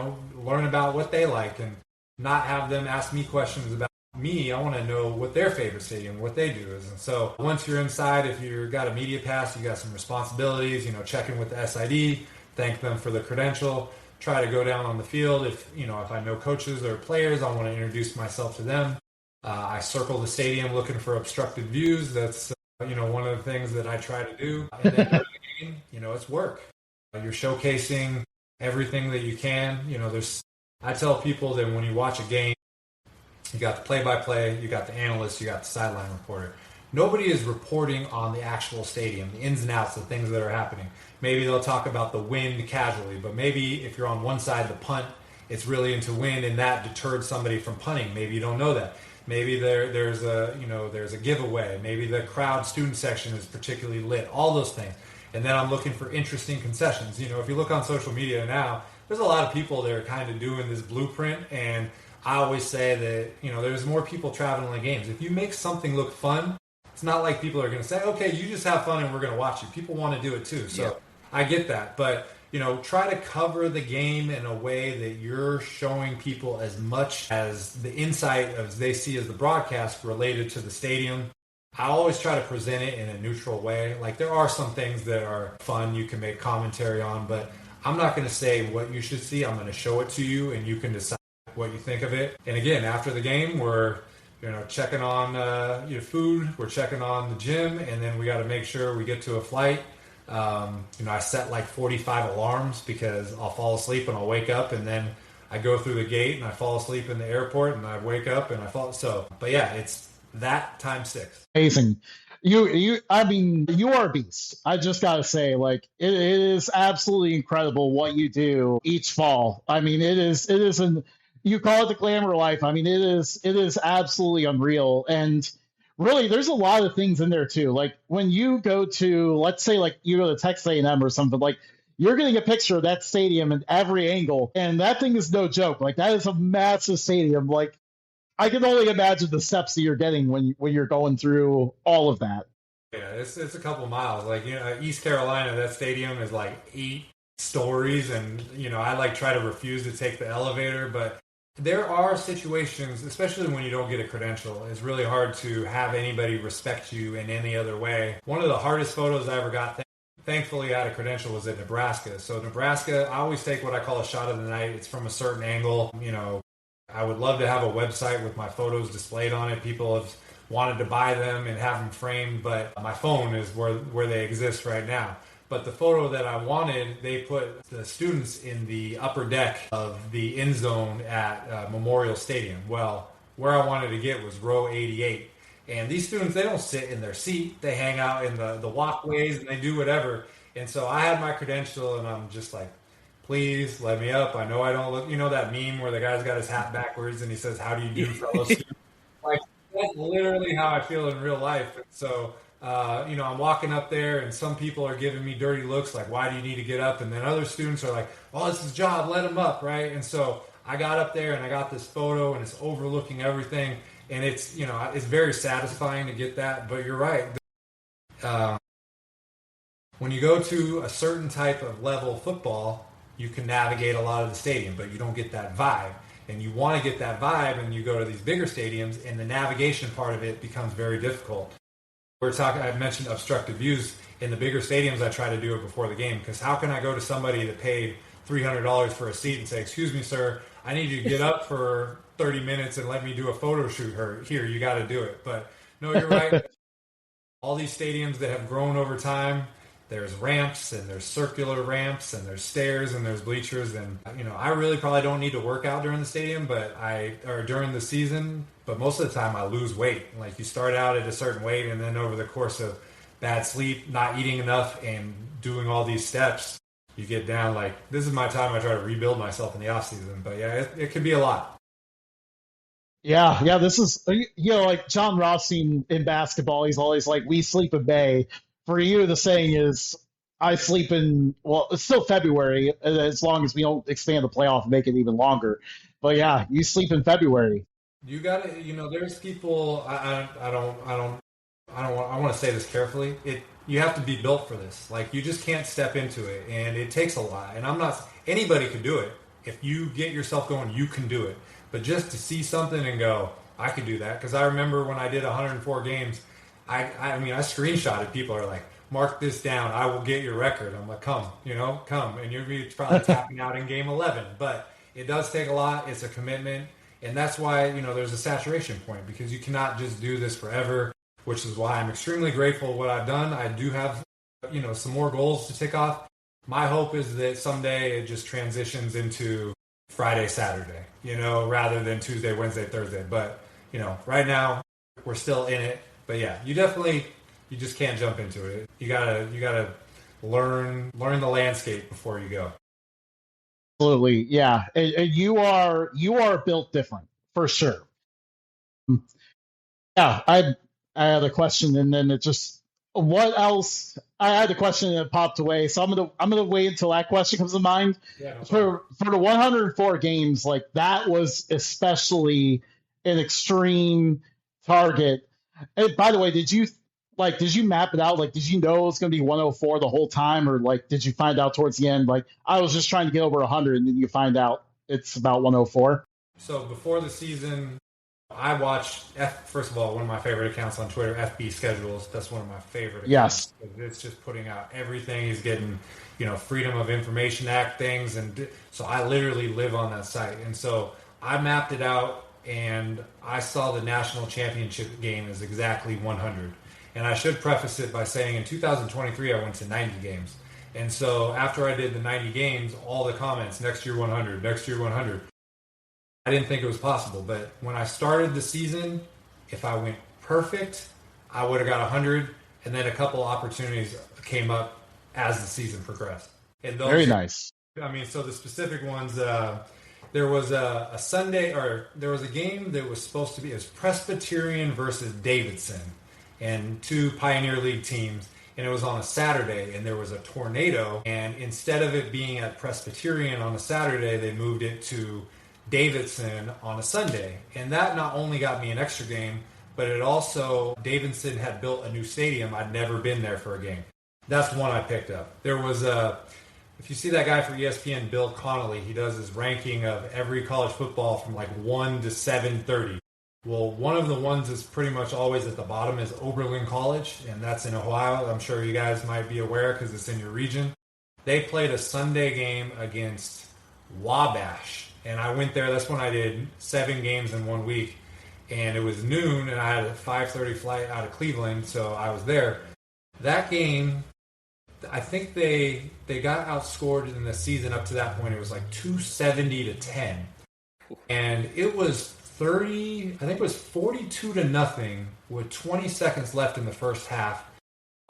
learn about what they like and not have them ask me questions about me. I want to know what their favorite stadium, what they do is. And so once you're inside, if you've got a media pass, you got some responsibilities, check in with the SID, thank them for the credential, try to go down on the field. If I know coaches or players, I want to introduce myself to them. I circle the stadium looking for obstructed views. That's, one of the things that I try to do. And then during the game, it's work. You're showcasing everything that you can. I tell people that when you watch a game, you got the play-by-play, you got the analyst, you got the sideline reporter. Nobody is reporting on the actual stadium, the ins and outs, the things that are happening. Maybe they'll talk about the wind casually, but maybe if you're on one side, the punt, it's really into wind, and that deterred somebody from punting. Maybe you don't know that. Maybe there's a giveaway. Maybe the crowd student section is particularly lit. All those things. And then I'm looking for interesting concessions. If you look on social media now, there's a lot of people that are kind of doing this blueprint, and I always say that, there's more people traveling to games. If you make something look fun, it's not like people are going to say, okay, you just have fun and we're going to watch you. People want to do it too. So yeah. I get that. But, try to cover the game in a way that you're showing people as much as the insight as they see as the broadcast related to the stadium. I always try to present it in a neutral way. Like there are some things that are fun you can make commentary on, but I'm not going to say what you should see. I'm going to show it to you and you can decide what you think of it. And again, after the game, we're checking on your food, we're checking on the gym, and then we got to make sure we get to a flight. I set like 45 alarms because I'll fall asleep and I'll wake up, and then I go through the gate and I fall asleep in the airport and I wake up and I fall. So, but yeah, it's that times 6. Amazing. You are a beast. I just gotta say, like, it is absolutely incredible what you do each fall. It is you call it the glamour life. It is absolutely unreal. And really, there's a lot of things in there too. Like when you go to, let's say, like you go to Texas A&M or something, like you're getting a picture of that stadium in every angle, and that thing is no joke. Like that is a massive stadium. Like I can only imagine the steps that you're getting when you're going through all of that. Yeah, it's a couple miles. Like East Carolina, that stadium is like 8 stories, and I like try to refuse to take the elevator, but there are situations, especially when you don't get a credential, it's really hard to have anybody respect you in any other way. One of the hardest photos I ever got, thankfully I had a credential, was at Nebraska. So Nebraska, I always take what I call a shot of the night. It's from a certain angle. I would love to have a website with my photos displayed on it. People have wanted to buy them and have them framed, but my phone is where they exist right now. But the photo that I wanted, they put the students in the upper deck of the end zone at Memorial Stadium. Well, where I wanted to get was row 88. And these students, they don't sit in their seat. They hang out in the walkways and they do whatever. And so I had my credential and I'm just like, please let me up. I know I don't look, that meme where the guy's got his hat backwards and he says, how do you do, fellow students? Like, that's literally how I feel in real life. And so, I'm walking up there and some people are giving me dirty looks like, why do you need to get up? And then other students are like, oh, it's his job, let him up, right? And so I got up there and I got this photo and it's overlooking everything. And it's, it's very satisfying to get that. But you're right. When you go to a certain type of level of football, you can navigate a lot of the stadium, but you don't get that vibe. And you want to get that vibe and you go to these bigger stadiums and the navigation part of it becomes very difficult. I mentioned obstructive views. In the bigger stadiums, I try to do it before the game, because how can I go to somebody that paid $300 for a seat and say, excuse me, sir, I need you to get up for 30 minutes and let me do a photo shoot here, you got to do it. But no, you're right. All these stadiums that have grown over time, there's ramps and there's circular ramps and there's stairs and there's bleachers. And, I really probably don't need to work out during the stadium, or during the season, but most of the time I lose weight. Like you start out at a certain weight and then over the course of bad sleep, not eating enough and doing all these steps, you get down. Like this is my time I try to rebuild myself in the off season, but yeah, it can be a lot. Yeah, this is, like John Rothstein in basketball, he's always like, we sleep in Bay. For you, the saying is, I sleep in, well, it's still February, as long as we don't expand the playoff and make it even longer. But yeah, you sleep in February. You got to, there's people. I want to say this carefully. You have to be built for this. Like you just can't step into it, and it takes a lot. And I'm not. Anybody could do it. If you get yourself going, you can do it. But just to see something and go, I could do that. Because I remember when I did 104 games, I mean, I screenshotted. People are like, mark this down. I will get your record. I'm like, come, come. And you're probably tapping out in game 11. But it does take a lot. It's a commitment. And that's why, there's a saturation point because you cannot just do this forever, which is why I'm extremely grateful what I've done. I do have, some more goals to tick off. My hope is that someday it just transitions into Friday, Saturday, rather than Tuesday, Wednesday, Thursday. But, right now we're still in it. But yeah, you just can't jump into it. You gotta learn the landscape before you go. Absolutely, yeah. And you are built different for sure. Yeah, I had a question, and then it just what else? I had a question that popped away, so I'm gonna wait until that question comes to mind. Yeah, no for the 104 games, like that was especially an extreme target. And by the way, did you map it out? Like, did you know it was going to be 104 the whole time, or like, did you find out towards the end? Like, I was just trying to get over 100, and then you find out it's about 104. So before the season, I watched first of all, one of my favorite accounts on Twitter, FB Schedules. That's one of my favorite accounts. Yes. It's just putting out everything. He's getting, Freedom of Information Act things. And so I literally live on that site. And so I mapped it out and I saw the national championship game as exactly 100. And I should preface it by saying in 2023, I went to 90 games. And so after I did the 90 games, all the comments, next year 100, next year 100. I didn't think it was possible, but when I started the season, if I went perfect, I would have got 100, and then a couple opportunities came up as the season progressed. And those, very nice. I mean, so the specific ones, there was a Sunday, or there was a game that was supposed to be, it was Presbyterian versus Davidson, and two Pioneer League teams, and it was on a Saturday, and there was a tornado, and instead of it being at Presbyterian on a Saturday, they moved it to Davidson on a Sunday. And that not only got me an extra game, but it also, Davidson had built a new stadium. I'd never been there for a game. That's one I picked up. There was if you see that guy for ESPN, Bill Connolly, he does his ranking of every college football from like 1 to 730. Well, one of the ones that's pretty much always at the bottom is Oberlin College, and that's in Ohio. I'm sure you guys might be aware because it's in your region. They played a Sunday game against Wabash. And I went there. That's when I did 7 games in 1 week. And it was noon, and I had a 5:30 flight out of Cleveland, so I was there. That game, I think they got outscored in the season up to that point. It was like 270 to 10. And it was 42 to nothing with 20 seconds left in the first half.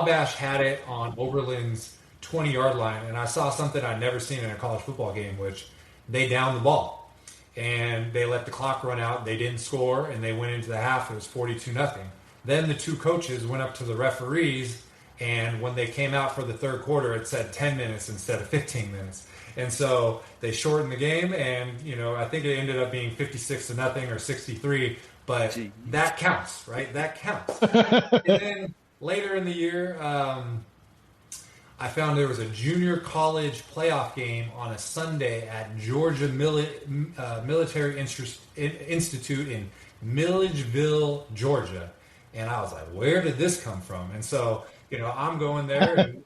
Wabash had it on Oberlin's 20-yard line, and I saw something I'd never seen in a college football game, which they downed the ball and they let the clock run out. They didn't score, and they went into the half. It was 42-0. Then the two coaches went up to the referees, and when they came out for the third quarter, it said 10 minutes instead of 15 minutes. And so they shortened the game, and I think it ended up being 56-0 or 63. But Jeez. That counts, right? That counts. And then later in the year, I found there was a junior college playoff game on a Sunday at Georgia Military Institute in Milledgeville, Georgia. And I was like, where did this come from? And so, I'm going there, and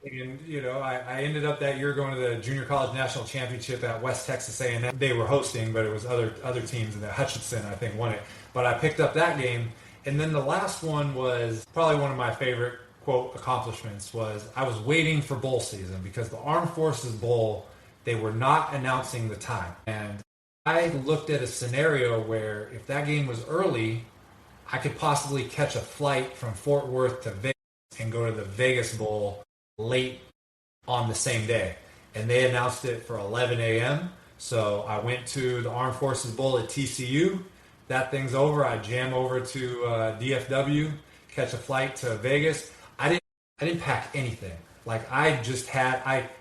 I ended up that year going to the Junior College National Championship at West Texas A&M. They were hosting, but it was other teams, and Hutchinson, I think, won it. But I picked up that game. And then the last one was probably one of my favorite quote accomplishments was I was waiting for bowl season because the Armed Forces Bowl, they were not announcing the time. And I looked at a scenario where if that game was early, I could possibly catch a flight from Fort Worth to Vegas and go to the Vegas Bowl late on the same day. And they announced it for 11 a.m. So I went to the Armed Forces Bowl at TCU. That thing's over. I jam over to DFW, catch a flight to Vegas. I didn't pack anything. Like I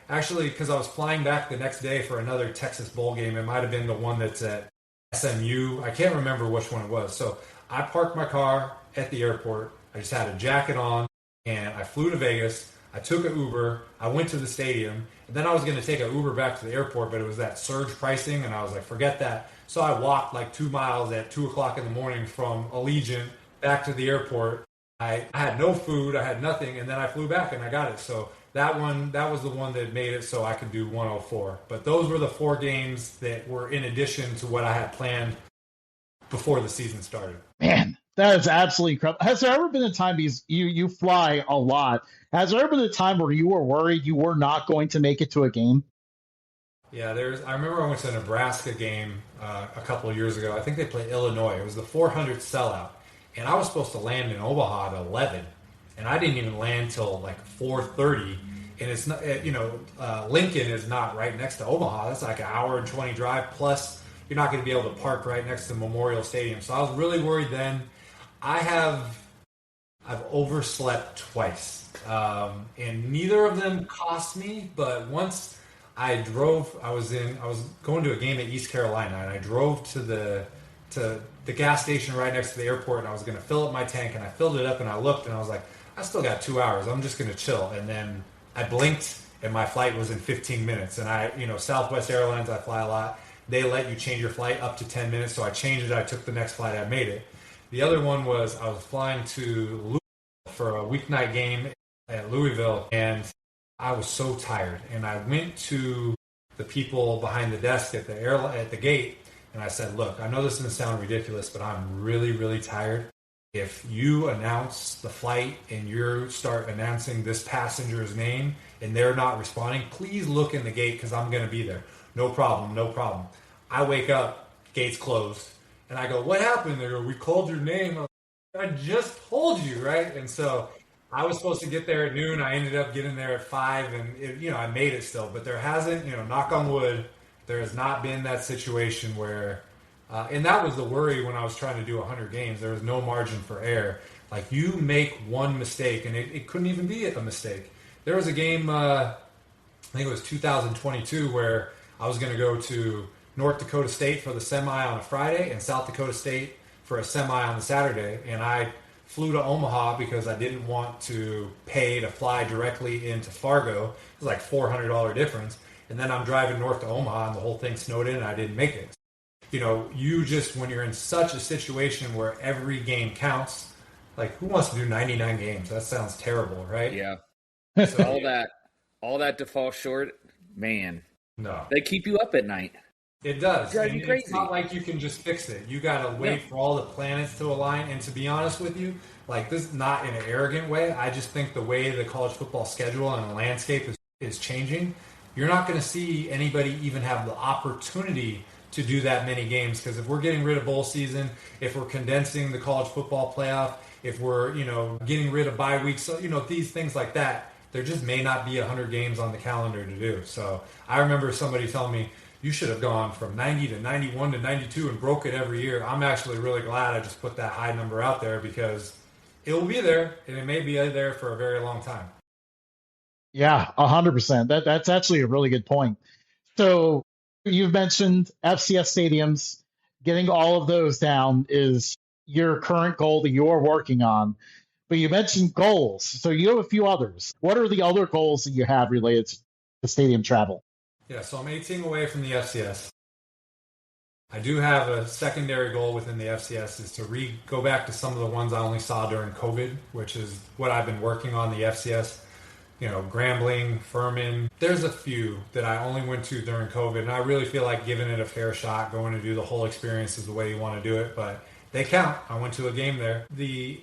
actually, because I was flying back the next day for another Texas bowl game. It might have been the one that's at SMU. I can't remember which one it was. So I parked my car at the airport. I just had a jacket on, and I flew to Vegas. I took an Uber. I went to the stadium, and then I was going to take an Uber back to the airport, but it was that surge pricing, and I was like, forget that. So I walked like 2 miles at 2 o'clock in the morning from Allegiant back to the airport. I had no food, I had nothing, and then I flew back and I got it. So that was the one that made it so I could do 104. But those were the 4 games that were in addition to what I had planned before the season started. Man, that is absolutely incredible. Has there ever been a time, because you fly a lot, has there ever been a time where you were worried you were not going to make it to a game? Yeah, I remember I went to a Nebraska game a couple of years ago. I think they played Illinois. It was the 400 sellout. And I was supposed to land in Omaha at 11. And I didn't even land till like 4:30. And it's not, Lincoln is not right next to Omaha. That's like an hour and 20 drive. Plus, you're not going to be able to park right next to Memorial Stadium. So I was really worried then. I've overslept twice. And neither of them cost me. But once I was going to a game at East Carolina, and I drove to the gas station right next to the airport, and I was going to fill up my tank, and I filled it up, and I looked, and I was like, I still got 2 hours. I'm just going to chill. And then I blinked, and my flight was in 15 minutes. And Southwest Airlines, I fly a lot. They let you change your flight up to 10 minutes. So I changed it. I took the next flight. I made it. The other one was I was flying to Louisville for a weeknight game at Louisville, and I was so tired. And I went to the people behind the desk at the gate, and I said, look, I know this is going to sound ridiculous, but I'm really, really tired. If you announce the flight and you start announcing this passenger's name and they're not responding, please look in the gate because I'm going to be there. No problem, no problem. I wake up, gate's closed, and I go, what happened? They go, we called your name. I just told you, right? And so I was supposed to get there at noon. I ended up getting there at 5, and I made it still. But there hasn't, knock on wood, there has not been that situation where, and that was the worry when I was trying to do 100 games. There was no margin for error. Like, you make one mistake, and it couldn't even be a mistake. There was a game, I think it was 2022, where I was going to go to North Dakota State for the semi on a Friday and South Dakota State for a semi on the Saturday. And I flew to Omaha because I didn't want to pay to fly directly into Fargo. It was like $400 difference. And then I'm driving north to Omaha, and the whole thing snowed in, and I didn't make it. When you're in such a situation where every game counts, like, who wants to do 99 games? That sounds terrible, right? Yeah. So all that to fall short, man. No. They keep you up at night. It does. Drive you crazy. It's not like you can just fix it. You got to wait for all the planets to align. And to be honest with you, like, this is not in an arrogant way. I just think the way the college football schedule and the landscape is changing, you're not going to see anybody even have the opportunity to do that many games. Because if we're getting rid of bowl season, if we're condensing the college football playoff, if we're, getting rid of bye weeks, so, these things like that, there just may not be 100 games on the calendar to do. So I remember somebody telling me, you should have gone from 90 to 91 to 92 and broke it every year. I'm actually really glad I just put that high number out there because it will be there, and it may be there for a very long time. Yeah, 100%. That's actually a really good point. So you've mentioned FCS Stadiums. Getting all of those down is your current goal that you're working on. But you mentioned goals. So you have a few others. What are the other goals that you have related to stadium travel? Yeah, so I'm 18 away from the FCS. I do have a secondary goal within the FCS is to go back to some of the ones I only saw during COVID, which is what I've been working on the FCS. Grambling, Furman. There's a few that I only went to during COVID, and I really feel like giving it a fair shot, going to do the whole experience is the way you want to do it, but they count. I went to a game there. The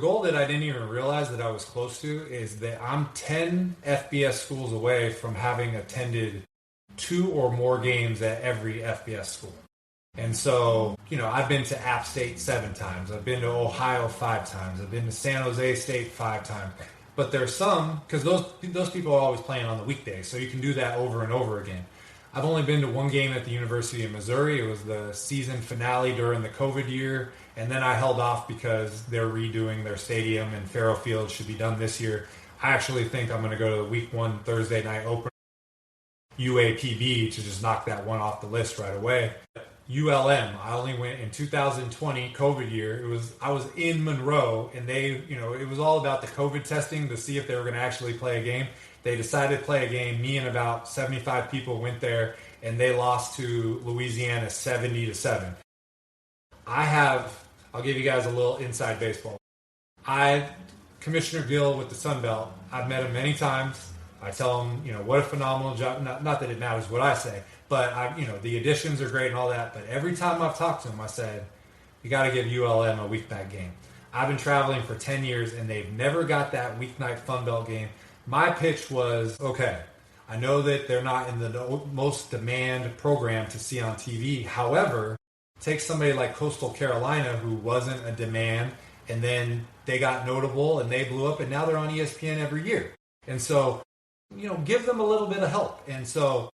goal that I didn't even realize that I was close to is that I'm 10 FBS schools away from having attended 2 or more games at every FBS school. And so, I've been to App State 7 times. I've been to Ohio 5 times. I've been to San Jose State 5 times. But there's some, because those people are always playing on the weekdays, so you can do that over and over again. I've only been to one game at the University of Missouri. It was the season finale during the COVID year, and then I held off because they're redoing their stadium, and Farrow Field should be done this year. I actually think I'm going to go to the week 1 Thursday night opener, UAPB, to just knock that one off the list right away. ULM, I only went in 2020 COVID year. I was in Monroe, and it was all about the COVID testing to see if they were going to actually play a game. They decided to play a game. Me and about 75 people went there, and they lost to Louisiana 70-7. I'll give you guys a little inside baseball. Commissioner Gill with the Sun Belt, I've met him many times. I tell him, what a phenomenal job. Not that it matters what I say, but the additions are great and all that. But every time I've talked to him, I said, you got to give ULM a weeknight game. I've been traveling for 10 years, and they've never got that weeknight Fun Belt game. My pitch was, okay, I know that they're not in the most demand program to see on TV. However, take somebody like Coastal Carolina, who wasn't a demand, and then they got notable and they blew up, and now they're on ESPN every year. And so, give them a little bit of help. And so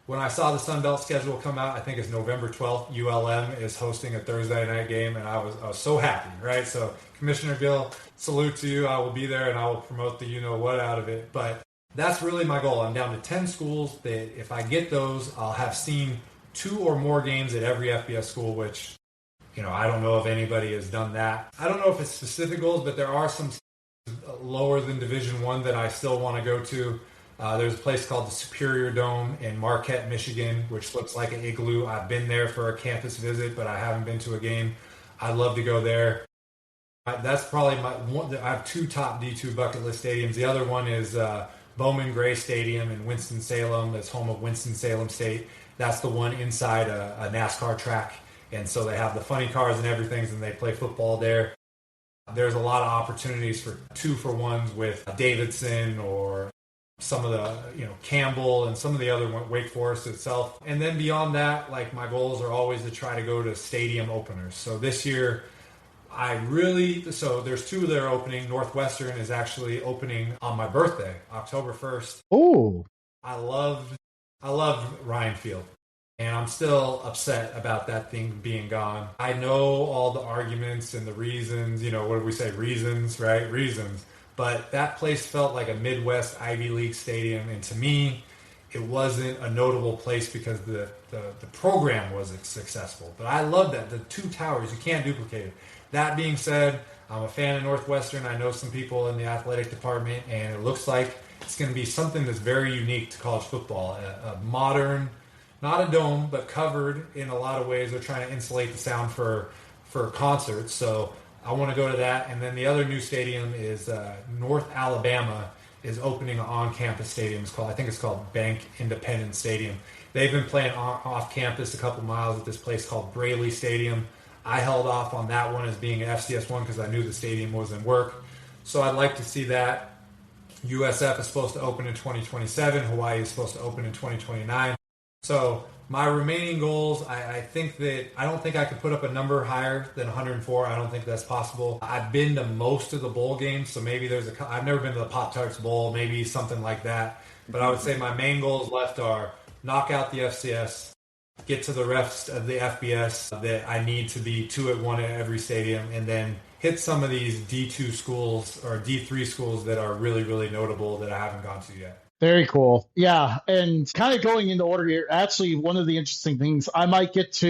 when I saw the Sun Belt schedule come out, I think it's November 12th, ULM is hosting a Thursday night game, and I was so happy, right? So Commissioner Gill, salute to you. I will be there, and I will promote the you-know-what out of it. But that's really my goal. I'm down to 10 schools that if I get those, I'll have seen 2 or more games at every FBS school, which, I don't know if anybody has done that. I don't know if it's specific goals, but there are some lower than Division I that I still want to go to. There's a place called the Superior Dome in Marquette, Michigan, which looks like an igloo. I've been there for a campus visit, but I haven't been to a game. I'd love to go there. That's probably my one. I have 2 top D2 bucket list stadiums. The other one is Bowman Gray Stadium in Winston-Salem. That's home of Winston-Salem State. That's the one inside a NASCAR track. And so they have the funny cars and everything, and they play football there. There's a lot of opportunities for 2-for-1s with Davidson or some of the, Campbell and some of the other Wake Forest itself. And then beyond that, my goals are always to try to go to stadium openers. So this year, so there's 2 that are opening. Northwestern is actually opening on my birthday, October 1st. Oh, I loved Ryan Field. And I'm still upset about that thing being gone. I know all the arguments and the reasons, what do we say? Reasons, right? Reasons. But that place felt like a Midwest Ivy League stadium. And to me, it wasn't a notable place because the program wasn't successful. But I love that. The 2 towers, you can't duplicate it. That being said, I'm a fan of Northwestern. I know some people in the athletic department, and it looks like it's going to be something that's very unique to college football. A modern, not a dome, but covered in a lot of ways. They're trying to insulate the sound for concerts. So I want to go to that. And then the other new stadium is North Alabama is opening an on-campus stadium. I think it's called Bank Independence Stadium. They've been playing off-campus a couple miles at this place called Braley Stadium. I held off on that one as being an FCS one because I knew the stadium was in work. So I'd like to see that. USF is supposed to open in 2027. Hawaii is supposed to open in 2029. So my remaining goals, I don't think I could put up a number higher than 104. I don't think that's possible. I've been to most of the bowl games, so maybe I've never been to the Pop-Tarts Bowl, maybe something like that. But I would say my main goals left are knock out the FCS, get to the rest of the FBS that I need to be 2-1 at every stadium, and then hit some of these D2 schools or D3 schools that are really, really notable that I haven't gone to yet. Very cool. Yeah. And kind of going into order here, actually, one of the interesting things, I might get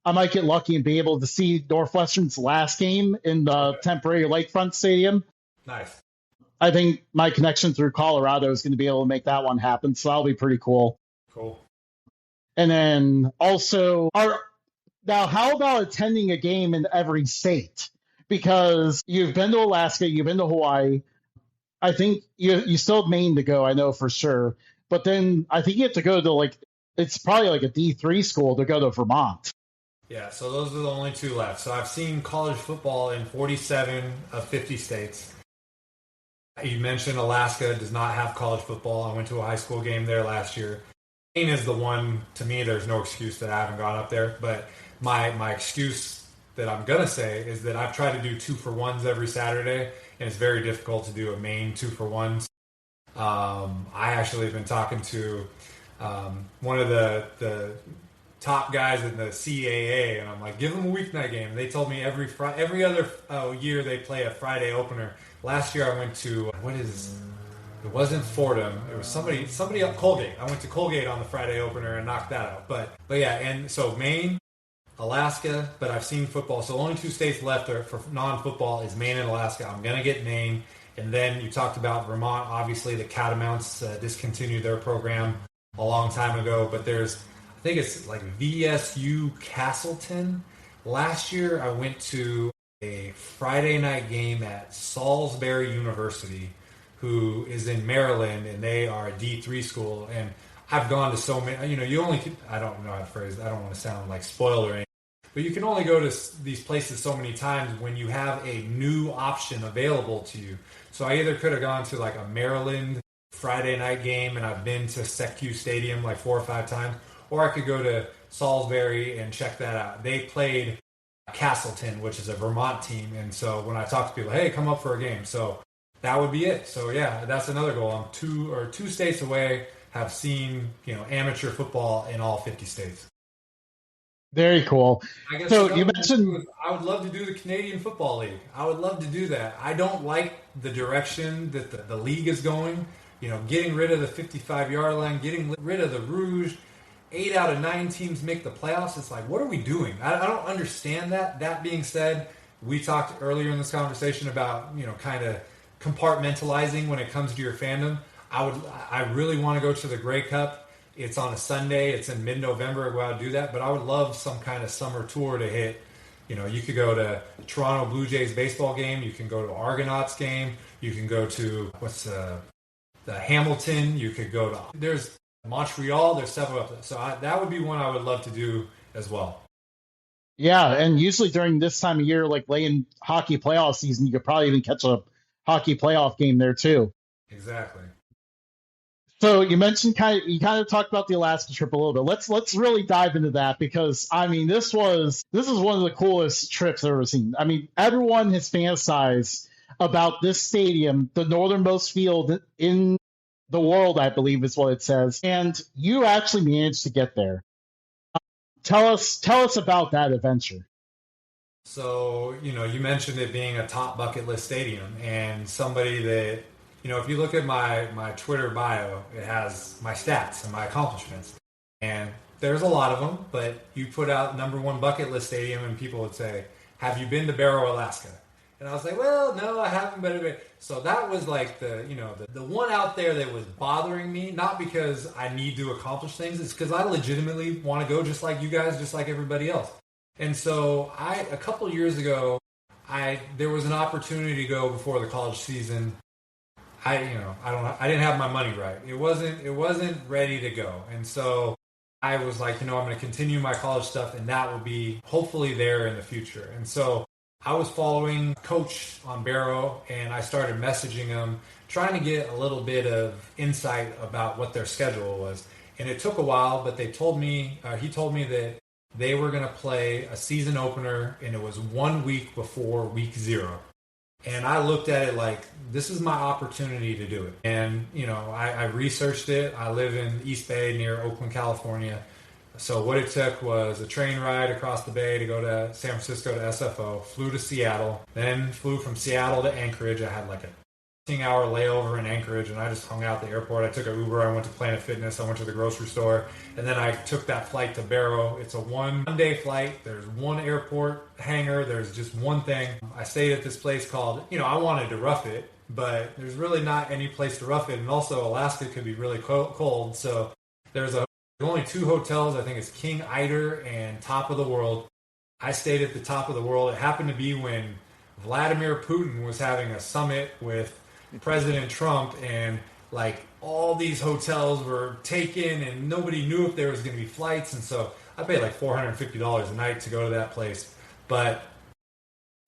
lucky and be able to see Northwestern's last game in the temporary Lakefront Stadium. Nice. I think my connection through Colorado is going to be able to make that one happen. So that'll be pretty cool. Cool. And then also, now how about attending a game in every state? Because you've been to Alaska, you've been to Hawaii. I think you still have Maine to go, I know for sure. But then I think you have to go to it's probably like a D3 school to go to Vermont. Yeah, so those are the only 2 left. So I've seen college football in 47 of 50 states. You mentioned Alaska does not have college football. I went to a high school game there last year. Maine is the one, to me, there's no excuse that I haven't gone up there. But my excuse that I'm going to say is that I've tried to do 2-for-1s every Saturday, and it's very difficult to do a Maine 2-for-1s. I actually have been talking to one of the top guys in the CAA, and I'm like, give them a weeknight game. They told me every other year they play a Friday opener. last year I went to, it wasn't Fordham. It was somebody up Colgate. I went to Colgate on the Friday opener and knocked that out. But yeah, and so Maine, Alaska, but I've seen football. So only 2 states left for non-football is Maine and Alaska. I'm going to get Maine. And then you talked about Vermont. Obviously, the Catamounts discontinued their program a long time ago. But I think it's like VSU Castleton. Last year, I went to a Friday night game at Salisbury University, who is in Maryland, and they are a D3 school. And I've gone to so many, I don't know how to phrase it. I don't want to sound like spoiled or anything. But you can only go to these places so many times when you have a new option available to you. So I either could have gone to like a Maryland Friday night game, and I've been to SecQ Stadium like 4 or 5 times, or I could go to Salisbury and check that out. They played Castleton, which is a Vermont team, and so when I talk to people, hey, come up for a game. So that would be it. So yeah, that's another goal. I'm 2 states away, have seen amateur football in all 50 states. Very cool. I guess so you mentioned I would love to do the Canadian Football League. I would love to do that. I don't like the direction that the league is going. Getting rid of the 55-yard line, getting rid of the Rouge. 8 out of 9 teams make the playoffs. It's like, what are we doing? I don't understand that. That being said, we talked earlier in this conversation about kind of compartmentalizing when it comes to your fandom. I really want to go to the Grey Cup. It's on a Sunday. It's in mid-November. Go out and do that. But I would love some kind of summer tour to hit. You could go to Toronto Blue Jays baseball game. You can go to Argonauts game. You can go to the Hamilton. You could go to there's Montreal. There's several of them. So that would be one I would love to do as well. Yeah, and usually during this time of year, like late in hockey playoff season, you could probably even catch a hockey playoff game there too. Exactly. So you mentioned you kind of talked about the Alaska trip a little bit. Let's really dive into that, because I mean this is one of the coolest trips I've ever seen. I mean, everyone has fantasized about this stadium, the northernmost field in the world, I believe is what it says, and you actually managed to get there. Tell us about that adventure. So you mentioned it being a top bucket list stadium, and somebody that. If you look at my Twitter bio, it has my stats and my accomplishments. And there's a lot of them, but you put out #1 bucket list stadium and people would say, have you been to Barrow, Alaska? And I was like, well, no, I haven't been to it. So that was like the one out there that was bothering me, not because I need to accomplish things. It's because I legitimately want to go just like you guys, just like everybody else. And so a couple years ago, there was an opportunity to go before the college season. I didn't have my money right. It wasn't ready to go. And so I was like, I'm going to continue my college stuff, and that will be hopefully there in the future. And so I was following Coach on Barrow, and I started messaging him, trying to get a little bit of insight about what their schedule was. And it took a while, but he told me that they were going to play a season opener, and it was 1 week before week 0. And I looked at it like, this is my opportunity to do it. And, I researched it. I live in East Bay near Oakland, California. So what it took was a train ride across the bay to go to San Francisco to SFO, flew to Seattle, then flew from Seattle to Anchorage. I had like a 15-hour layover in Anchorage, and I just hung out at the airport. I took an Uber. I went to Planet Fitness. I went to the grocery store, and then I took that flight to Barrow. It's a one-day flight. There's one airport hangar. There's just one thing. I stayed at this place called, I wanted to rough it, but there's really not any place to rough it. And also Alaska could be really cold. So there's only 2 hotels. I think it's King Eider and Top of the World. I stayed at the Top of the World. It happened to be when Vladimir Putin was having a summit with President Trump, and like all these hotels were taken and nobody knew if there was going to be flights. And so I paid like $450 a night to go to that place. But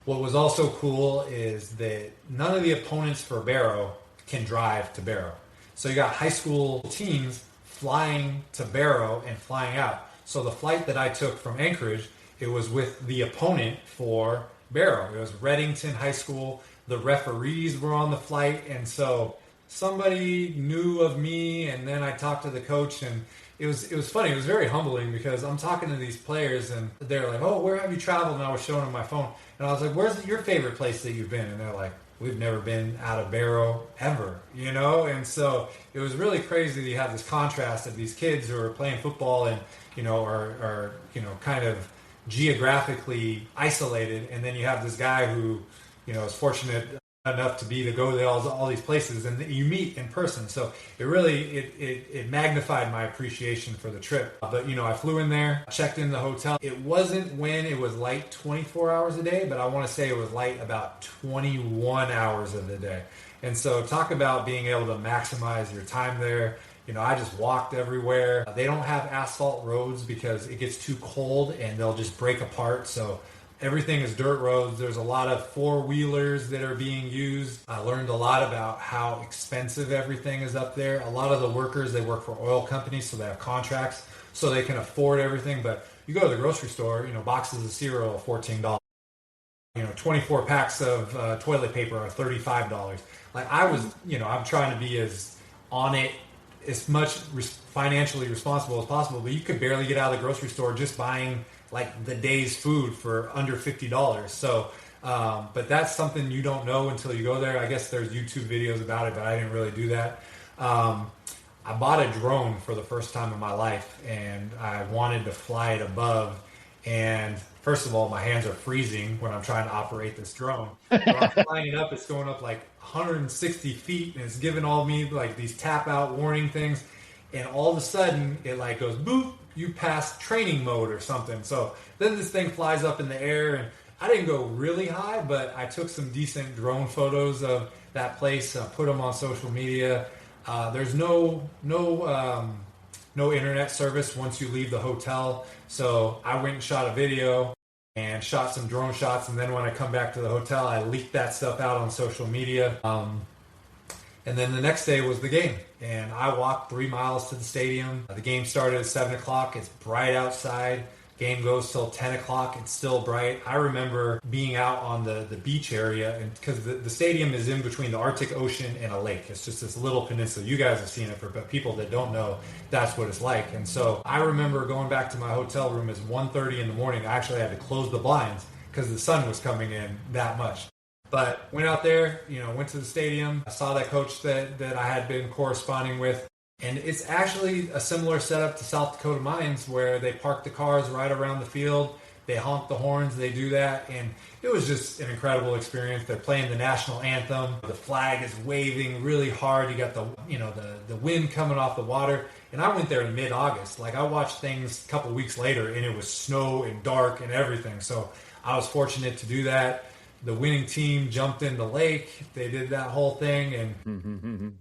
what was also cool is that none of the opponents for Barrow can drive to Barrow. So you got high school teams flying to Barrow and flying out. So the flight that I took from Anchorage, it was with the opponent for Barrow. It was Reddington High School. The referees were on the flight, and so somebody knew of me, and then I talked to the coach, and it was funny. It was very humbling because I'm talking to these players, and they're like, oh, where have you traveled? And I was showing them my phone, and I was like, where's your favorite place that you've been? And they're like, we've never been out of Barrow ever, you know? And so it was really crazy that you have this contrast of these kids who are playing football and, you know, are you know, kind of geographically isolated. And then you have this guy who, you know, is fortunate enough to go to all these places and you meet in person. So it really, it magnified my appreciation for the trip. But, you know, I flew in there, checked in the hotel. It wasn't when it was light 24 hours a day, but I want to say it was light about 21 hours of the day. And so talk about being able to maximize your time there. You know, I just walked everywhere. They don't have asphalt roads because it gets too cold and they'll just break apart. So everything is dirt roads. There's a lot of four-wheelers that are being used. I learned a lot about how expensive everything is up there. A lot of the workers, they work for oil companies, so they have contracts, so they can afford everything. But you go to the grocery store, you know, boxes of cereal are $14. You know, 24 packs of toilet paper are $35. Like I was, you know, I'm trying to be as on it, as much financially responsible as possible, but you could barely get out of the grocery store just buying like the day's food for under $50. So, but that's something you don't know until you go there. I guess there's YouTube videos about it, but I didn't really do that. I bought a drone for the first time in my life and I wanted to fly it above. And first of all, my hands are freezing when I'm trying to operate this drone. When I'm flying it up, it's going up like 160 feet and it's giving all me like these tap out warning things. And all of a sudden it like goes boop, you pass training mode or something. So then this thing flies up in the air and I didn't go really high, but I took some decent drone photos of that place, put them on social media. There's no internet service once you leave the hotel. So I went and shot a video and shot some drone shots. And then when I come back to the hotel, I leaked that stuff out on social media. And then the next day was the game. And I walked 3 miles to the stadium. The game started at 7 o'clock. It's bright outside. Game goes till 10 o'clock. It's still bright. I remember being out on the beach area, and because the stadium is in between the Arctic Ocean and a lake. It's just this little peninsula. You guys have seen it, but people that don't know, that's what it's like. And so I remember going back to my hotel room. It's 1:30 in the morning. I actually had to close the blinds because the sun was coming in that much. But went out there, you know, went to the stadium. I saw that coach that I had been corresponding with. And it's actually a similar setup to South Dakota Mines where they park the cars right around the field. They honk the horns. They do that. And it was just an incredible experience. They're playing the national anthem. The flag is waving really hard. You got the wind coming off the water. And I went there in mid-August. Like I watched things a couple weeks later and it was snow and dark and everything. So I was fortunate to do that. The winning team jumped in the lake. They did that whole thing. And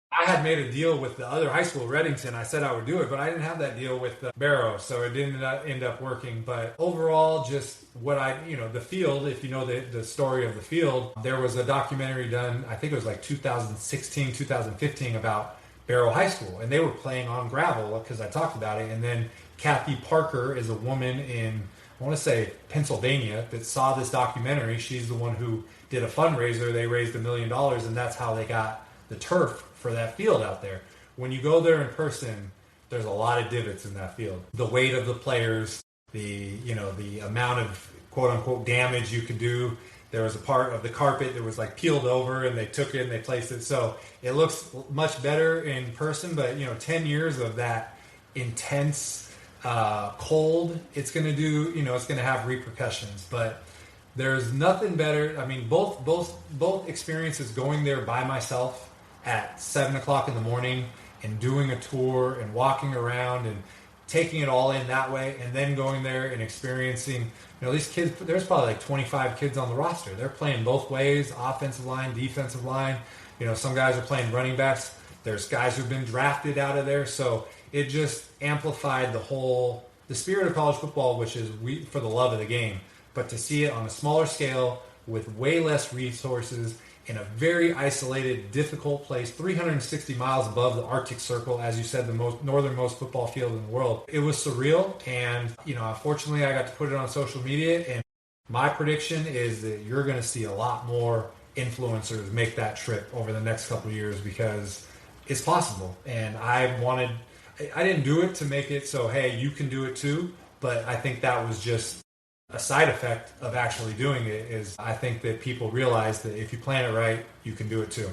I had made a deal with the other high school, Reddington. I said I would do it, but I didn't have that deal with Barrow, so it didn't end up working. But overall, just what the field, if you know the story of the field, there was a documentary done, I think it was like 2016, 2015, about Barrow High School. And they were playing on gravel because I talked about it. And then Kathy Parker is a woman in, I want to say, Pennsylvania that saw this documentary. She's the one who did a fundraiser. They raised $1 million, and that's how they got the turf for that field out there. When you go there in person, there's a lot of divots in that field. The weight of the players, the amount of quote unquote damage you could do. There was a part of the carpet that was like peeled over and they took it and they placed it. So it looks much better in person, but 10 years of that intense cold, it's going to do, it's going to have repercussions. But there's nothing better. I mean, both experiences, going there by myself at 7 o'clock in the morning and doing a tour and walking around and taking it all in that way, and then going there and experiencing, these kids, there's probably like 25 kids on the roster. They're playing both ways, offensive line, defensive line. Some guys are playing running backs. There's guys who've been drafted out of there. So it just amplified the spirit of college football, which is for the love of the game. But to see it on a smaller scale with way less resources in a very isolated, difficult place, 360 miles above the Arctic Circle, as you said, the northernmost football field in the world. It was surreal, and unfortunately, I got to put it on social media. And my prediction is that you're going to see a lot more influencers make that trip over the next couple of years because it's possible. And I didn't do it to make it so, hey, you can do it too. But I think that was just a side effect of actually doing it is I think that people realize that if you plan it right, you can do it too.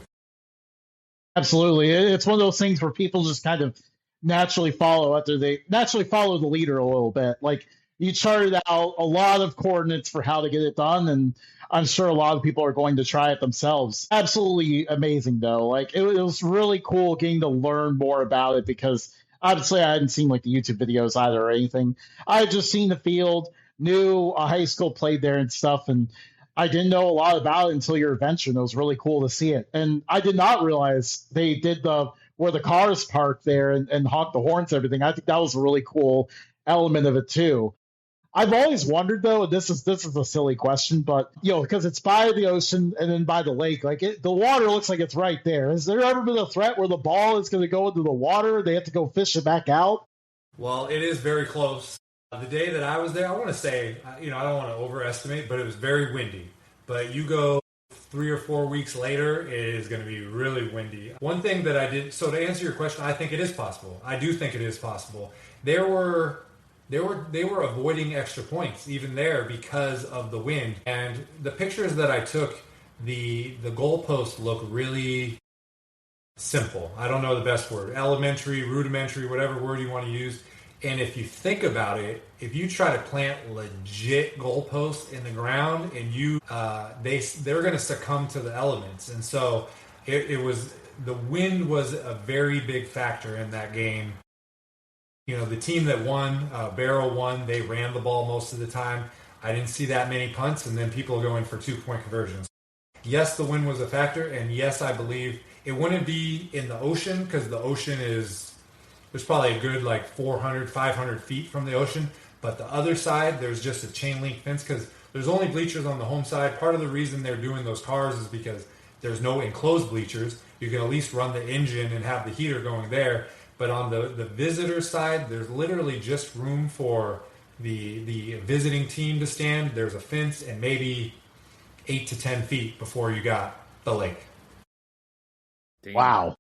Absolutely. It's one of those things where people just kind of naturally follow after they naturally follow the leader a little bit. Like you charted out a lot of coordinates for how to get it done, and I'm sure a lot of people are going to try it themselves. Absolutely amazing, though. Like it was really cool getting to learn more about it because obviously I hadn't seen like the YouTube videos either or anything. I had just seen the field, knew a high school played there and stuff, and I didn't know a lot about it until your adventure, and it was really cool to see it. And I did not realize they did the where the cars parked there and honk the horns and everything. I think that was a really cool element of it too. I've always wondered though, and this is a silly question, but because it's by the ocean and then by the lake, like the water looks like it's right there. Has there ever been a threat where the ball is going to go into the water? They have to go fish it back out? Well, it is very close. The day that I was there, I want to say, I don't want to overestimate, but it was very windy. But you go 3 or 4 weeks later, it is going to be really windy. One thing that I did, so to answer your question, I think it is possible. I do think it is possible. They were avoiding extra points even there because of the wind. And the pictures that I took, the goalposts look really simple. I don't know the best word. Elementary, rudimentary, whatever word you want to use. And if you think about it, if you try to plant legit goalposts in the ground, and they're going to succumb to the elements. And so the wind was a very big factor in that game. The team that won, Barrow won. They ran the ball most of the time. I didn't see that many punts, and then people going for 2-point conversions. Yes, the wind was a factor, and yes, I believe it wouldn't be in the ocean because the ocean there's probably a good 400, 500 feet from the ocean. But the other side, there's just a chain link fence because there's only bleachers on the home side. Part of the reason they're doing those cars is because there's no enclosed bleachers. You can at least run the engine and have the heater going there. But on the visitor side, there's literally just room for the visiting team to stand. There's a fence and maybe 8 to 10 feet before you got the lake. Damn. Wow.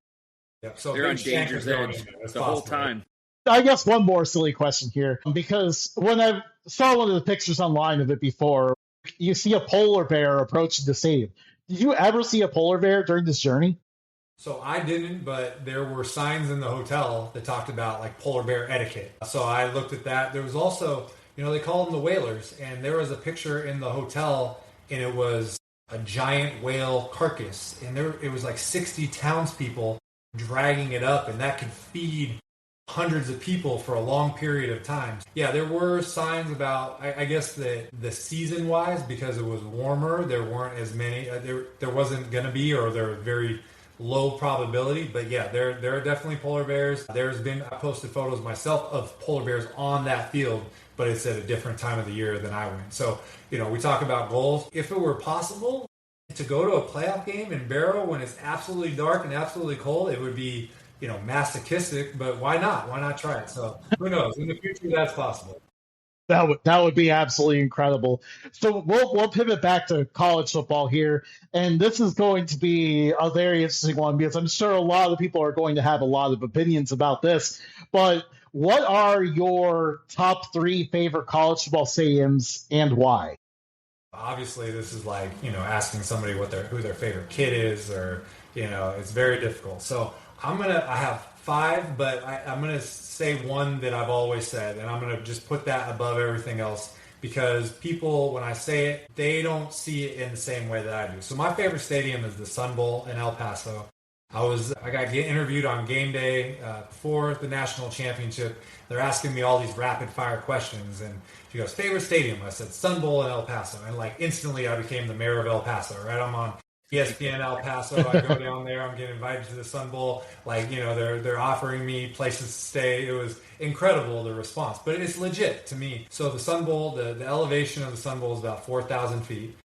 Yep. So they're on dangerous edge the whole time. I guess one more silly question here, because when I saw one of the pictures online of it before, you see a polar bear approaching the stadium. Did you ever see a polar bear during this journey? So I didn't, but there were signs in the hotel that talked about polar bear etiquette. So I looked at that. There was also, they call them the whalers, and there was a picture in the hotel, and it was a giant whale carcass, and it was 60 townspeople dragging it up, and that could feed hundreds of people for a long period of time. Yeah, there were signs about, I guess, the season-wise, because it was warmer, there weren't as many, there wasn't going to be, or there were very low probability, but yeah, there are definitely polar bears. I posted photos myself of polar bears on that field, but it's at a different time of the year than I went. So, we talk about goals. If it were possible to go to a playoff game in Barrow when it's absolutely dark and absolutely cold, it would be, masochistic, but why not? Why not try it? So who knows? In the future, that's possible. That would be absolutely incredible. So we'll pivot back to college football here, and this is going to be a very interesting one because I'm sure a lot of people are going to have a lot of opinions about this. But what are your top 3 favorite college football stadiums and why? Obviously, this is asking somebody who their favorite kid is, or it's very difficult. So I have 5, but I'm gonna say one that I've always said, and I'm going to just put that above everything else because people, when I say it, they don't see it in the same way that I do. So my favorite stadium is the Sun Bowl in El Paso. I got interviewed on game day before the national championship. They're asking me all these rapid fire questions, and she goes, favorite stadium? I said Sun Bowl in El Paso, and instantly I became the mayor of El Paso, right? I'm on ESPN El Paso. I go down there. I'm getting invited to the Sun Bowl. They're offering me places to stay. It was incredible, the response, but it's legit to me. So the Sun Bowl, the elevation of the Sun Bowl is about 4,000 feet.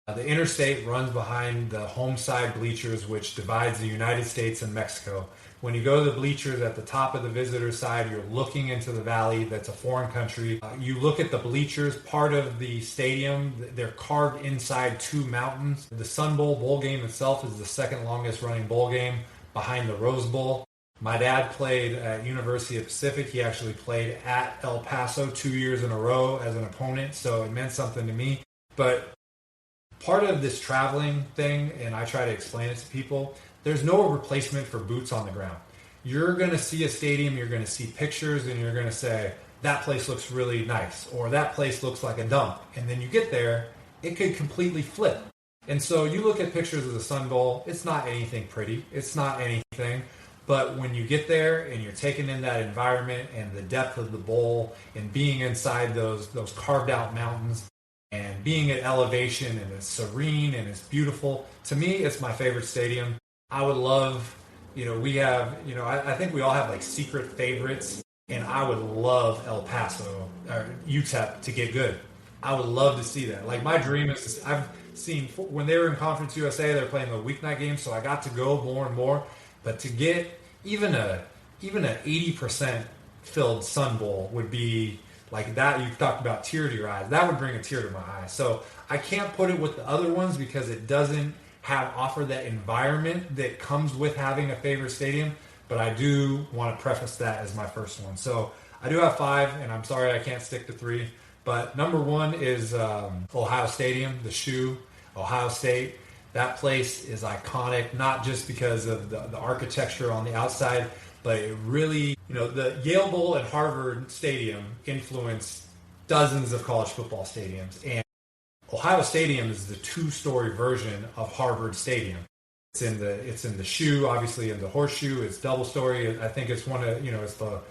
The interstate runs behind the home side bleachers, which divides the United States and Mexico. When you go to the bleachers at the top of the visitor side, you're looking into the valley. That's a foreign country. You look at the bleachers, part of the stadium, they're carved inside 2 mountains. The Sun Bowl bowl game itself is the second longest running bowl game behind the Rose Bowl. My dad played at University of Pacific. He actually played at El Paso 2 years in a row as an opponent, so it meant something to me. But part of this traveling thing, and I try to explain it to people, there's no replacement for boots on the ground. You're going to see a stadium, you're going to see pictures, and you're going to say, that place looks really nice, or that place looks like a dump. And then you get there, it could completely flip. And so you look at pictures of the Sun Bowl, it's not anything pretty, it's not anything. But when you get there and you're taken in that environment and the depth of the bowl and being inside those carved out mountains and being at elevation and it's serene and it's beautiful, to me, it's my favorite stadium. I would love, we have, I think we all have like secret favorites, and I would love El Paso or UTEP to get good. I would love to see that. Like my dream is, I've seen when they were in Conference USA, they're playing the weeknight games, so I got to go more and more. But to get even a 80% filled Sun Bowl would be like that. You've talked about tear to your eyes. That would bring a tear to my eye. So I can't put it with the other ones because it doesn't offer that environment that comes with having a favorite stadium. But I do want to preface that as my first one. So I do have 5, and I'm sorry I can't stick to 3. But number 1 is Ohio Stadium, the shoe, Ohio State. That place is iconic, not just because of the architecture on the outside, but it really, the Yale Bowl and Harvard Stadium influenced dozens of college football stadiums. And Ohio Stadium is the 2-story version of Harvard Stadium. It's in the shoe, obviously in the horseshoe. It's double-story. I think it's one of, it's the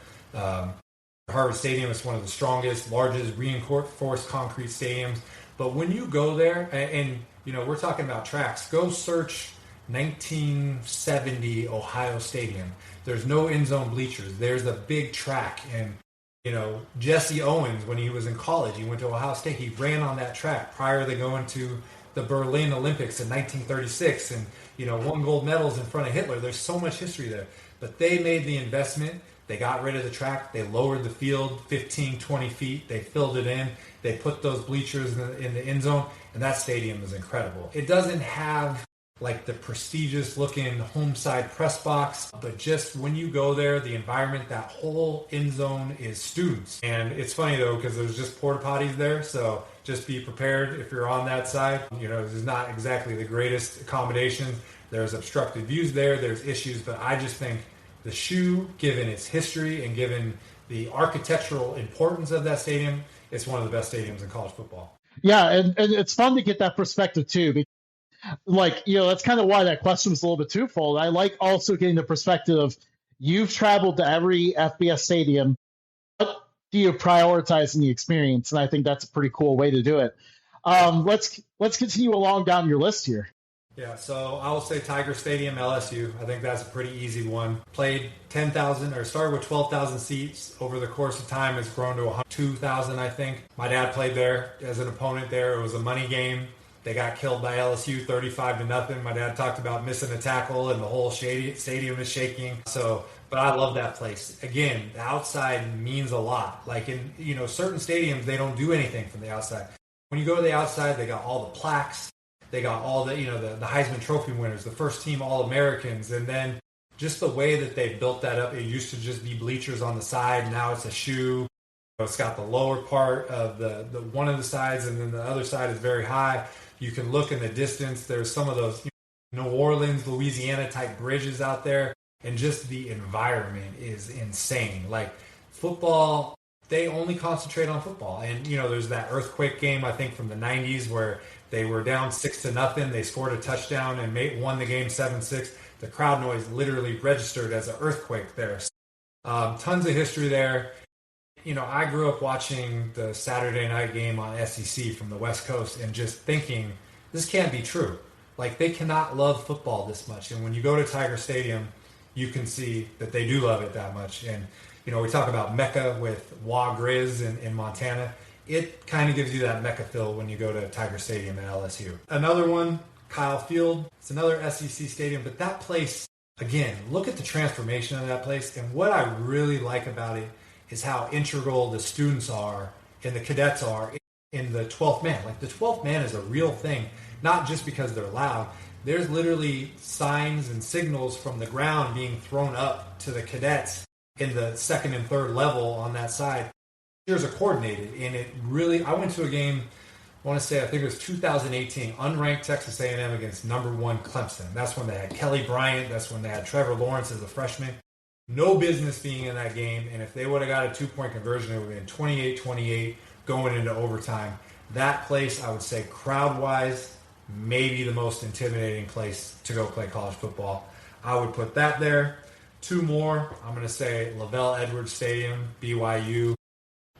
Harvard Stadium is one of the strongest, largest reinforced concrete stadiums. But when you go there, and we're talking about tracks, go search 1970 Ohio Stadium. There's no end zone bleachers. There's a big track. And, Jesse Owens, when he was in college, he went to Ohio State. He ran on that track prior to going to the Berlin Olympics in 1936 and, won gold medals in front of Hitler. There's so much history there. But they made the investment. They got rid of the track. They lowered the field 15, 20 feet. They filled it in. They put those bleachers in the end zone, and that stadium is incredible. It doesn't have like the prestigious looking home side press box, but just when you go there, the environment, that whole end zone is students. And it's funny though, because there's just porta potties there, so just be prepared if you're on that side. This is not exactly the greatest accommodation. There's obstructed views there, there's issues, but I just think the shoe, given its history and given the architectural importance of that stadium, it's one of the best stadiums in college football. Yeah, and it's fun to get that perspective too. Because, that's kind of why that question was a little bit twofold. I like also getting the perspective of you've traveled to every FBS stadium. What do you prioritize in the experience? And I think that's a pretty cool way to do it. Let's continue along down your list here. Yeah, so I will say Tiger Stadium, LSU. I think that's a pretty easy one. Played 10,000, or started with 12,000 seats. Over the course of time, it's grown to 2,000, I think. My dad played there as an opponent there. It was a money game. They got killed by LSU 35-0. My dad talked about missing a tackle, and the whole stadium is shaking. But I love that place. Again, the outside means a lot. Like in, certain stadiums, they don't do anything from the outside. When you go to the outside, they got all the plaques. They got all the, the Heisman Trophy winners, the first team All-Americans, and then just the way that they built that up. It used to just be bleachers on the side. Now it's a shoe. It's got the lower part of the one of the sides, and then the other side is very high. You can look in the distance. There's some of those New Orleans, Louisiana type bridges out there, and just the environment is insane. Like football, they only concentrate on football. And, there's that earthquake game, I think, from the 90s where they were down 6-0. They scored a touchdown and won the game 7-6. The crowd noise literally registered as an earthquake there. Tons of history there. I grew up watching the Saturday night game on SEC from the West Coast and just thinking, this can't be true. Like, they cannot love football this much. And when you go to Tiger Stadium, you can see that they do love it that much. And, we talk about Mecca with Wa Grizz in Montana. It kind of gives you that Mecca feel when you go to Tiger Stadium at LSU. Another one, Kyle Field. It's another SEC stadium, but that place, again, look at the transformation of that place. And what I really like about it is how integral the students are and the cadets are in the 12th man. Like the 12th man is a real thing, not just because they're loud. there's literally signs and signals from the ground being thrown up to the cadets in the second and third level on that side. Cheers are coordinated, and it really, I went to a game, I want to say, I think it was 2018, unranked Texas A&M against number 1 Clemson. That's when they had Kelly Bryant. That's when they had Trevor Lawrence as a freshman. No business being in that game, and if they would have got a 2-point conversion, it would have been 28-28 going into overtime. That place, I would say, crowd-wise, maybe the most intimidating place to go play college football. I would put that there. 2 more, I'm going to say Lavelle Edwards Stadium, BYU.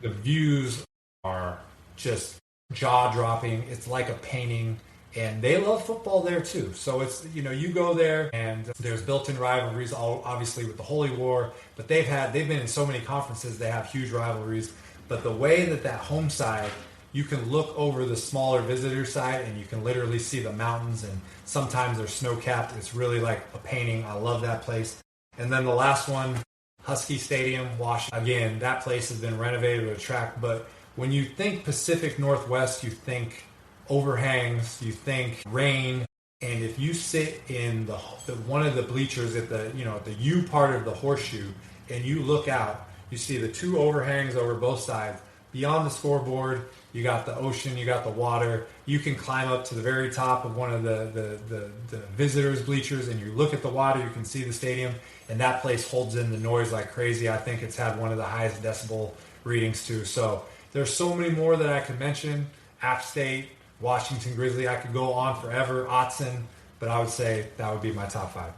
The views are just jaw-dropping. It's like a painting, and they love football there too. So it's, you go there, and there's built-in rivalries, obviously with the Holy War, but they've been in so many conferences, they have huge rivalries. But the way that home side, you can look over the smaller visitor side, and you can literally see the mountains, and sometimes they're snow-capped. It's really like a painting. I love that place. And then the last one, Husky Stadium, Washington. Again, that place has been renovated with a track, but when you think Pacific Northwest, you think overhangs, you think rain, and if you sit in the one of the bleachers at the the U part of the horseshoe, and you look out, you see the 2 overhangs over both sides. Beyond the scoreboard, you got the ocean, you got the water. You can climb up to the very top of one of the visitors' bleachers, and you look at the water, you can see the stadium, and that place holds in the noise like crazy. I think it's had one of the highest decibel readings too. So there's so many more that I could mention. App State, Washington Grizzly, I could go on forever, Autzen, but I would say that would be my top 5.